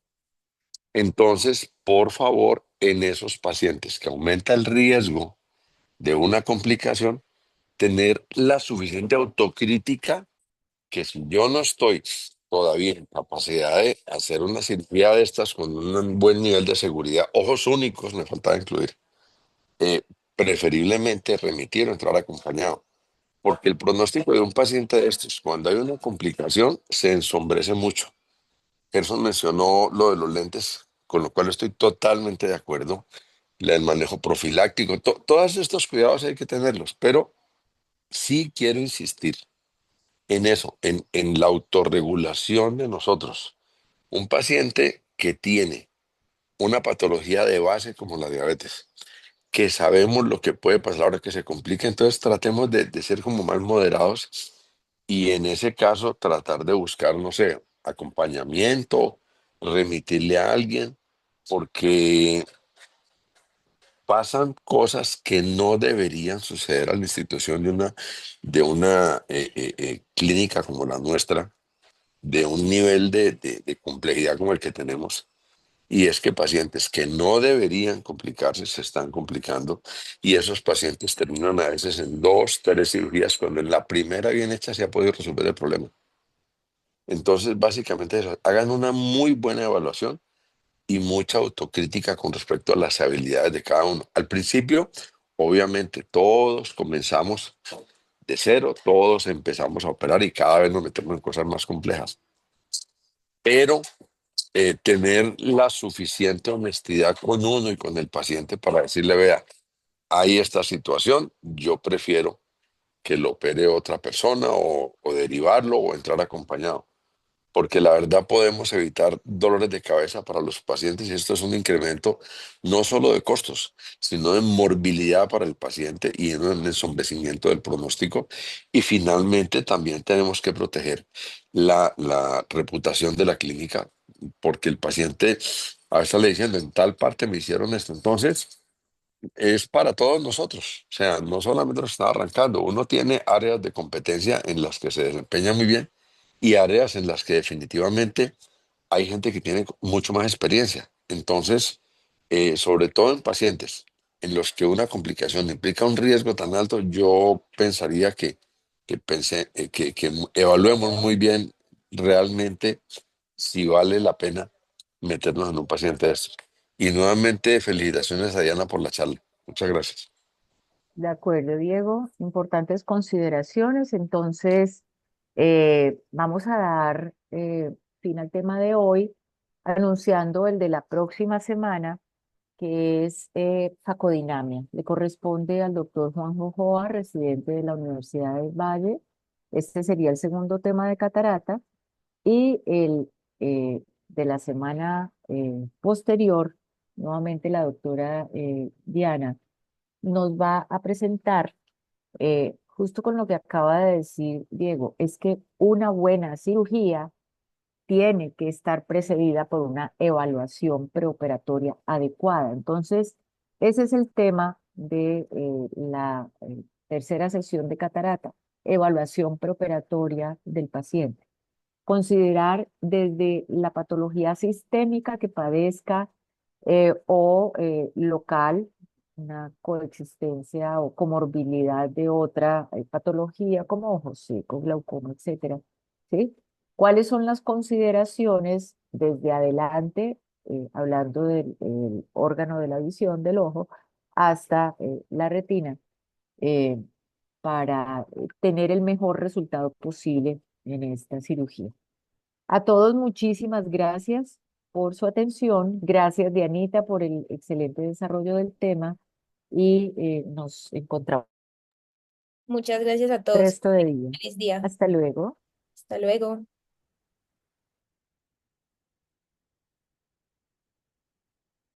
Entonces, por favor, en esos pacientes que aumenta el riesgo de una complicación, tener la suficiente autocrítica que si yo no estoy todavía en capacidad de hacer una cirugía de estas con un buen nivel de seguridad, ojos únicos, me faltaba incluir, eh, preferiblemente remitir o entrar acompañado, porque el pronóstico de un paciente de estos, cuando hay una complicación, se ensombrece mucho. Gerson mencionó lo de los lentes, con lo cual estoy totalmente de acuerdo. El manejo profiláctico, todos estos cuidados hay que tenerlos, pero sí quiero insistir en eso, en la autorregulación de nosotros. Un paciente que tiene una patología de base como la diabetes, que sabemos lo que puede pasar ahora que se complica, entonces tratemos de ser como más moderados y en ese caso tratar de buscar, no sé, acompañamiento, remitirle a alguien, porque pasan cosas que no deberían suceder a la institución de una clínica como la nuestra, de un nivel de complejidad como el que tenemos, y es que pacientes que no deberían complicarse se están complicando, y esos pacientes terminan a veces en 2, 3 cirugías cuando en la primera bien hecha se ha podido resolver el problema. Entonces, básicamente eso, hagan una muy buena evaluación y mucha autocrítica con respecto a las habilidades de cada uno. Al principio, obviamente, todos comenzamos de cero, todos empezamos a operar y cada vez nos metemos en cosas más complejas. Pero tener la suficiente honestidad con uno y con el paciente para decirle, vea, hay esta situación, yo prefiero que lo opere otra persona o derivarlo o entrar acompañado, porque la verdad podemos evitar dolores de cabeza para los pacientes y esto es un incremento no solo de costos, sino de morbilidad para el paciente y en un ensombrecimiento del pronóstico. Y finalmente también tenemos que proteger la reputación de la clínica, porque el paciente a veces le diciendo, en tal parte me hicieron esto. Entonces, es para todos nosotros. O sea, no solamente nos está arrancando, uno tiene áreas de competencia en las que se desempeña muy bien y áreas en las que definitivamente hay gente que tiene mucho más experiencia. Entonces, sobre todo en pacientes en los que una complicación implica un riesgo tan alto, yo pensaría que evaluemos muy bien realmente si vale la pena meternos en un paciente de estos. Y nuevamente, felicitaciones a Diana por la charla. Muchas gracias. De acuerdo, Diego. Importantes consideraciones. Entonces, vamos a dar fin al tema de hoy, anunciando el de la próxima semana, que es facodinamia. Le corresponde al doctor Juan Jojoa, residente de la Universidad del Valle. Este sería el segundo tema de catarata. Y el de la semana posterior, nuevamente la doctora Diana nos va a presentar, justo con lo que acaba de decir Diego, es que una buena cirugía tiene que estar precedida por una evaluación preoperatoria adecuada. Entonces, ese es el tema de la tercera sesión de catarata, evaluación preoperatoria del paciente. Considerar desde la patología sistémica que padezca o local, una coexistencia o comorbilidad de otra patología como ojos secos, glaucoma, etcétera, ¿sí? ¿Cuáles son las consideraciones desde adelante, hablando del órgano de la visión del ojo, hasta la retina, eh, para tener el mejor resultado posible en esta cirugía? A todos, muchísimas gracias por su atención. Gracias, Dianita, por el excelente desarrollo del tema y nos encontramos Muchas gracias a el todos. resto de día. Feliz día. Hasta luego. Hasta luego.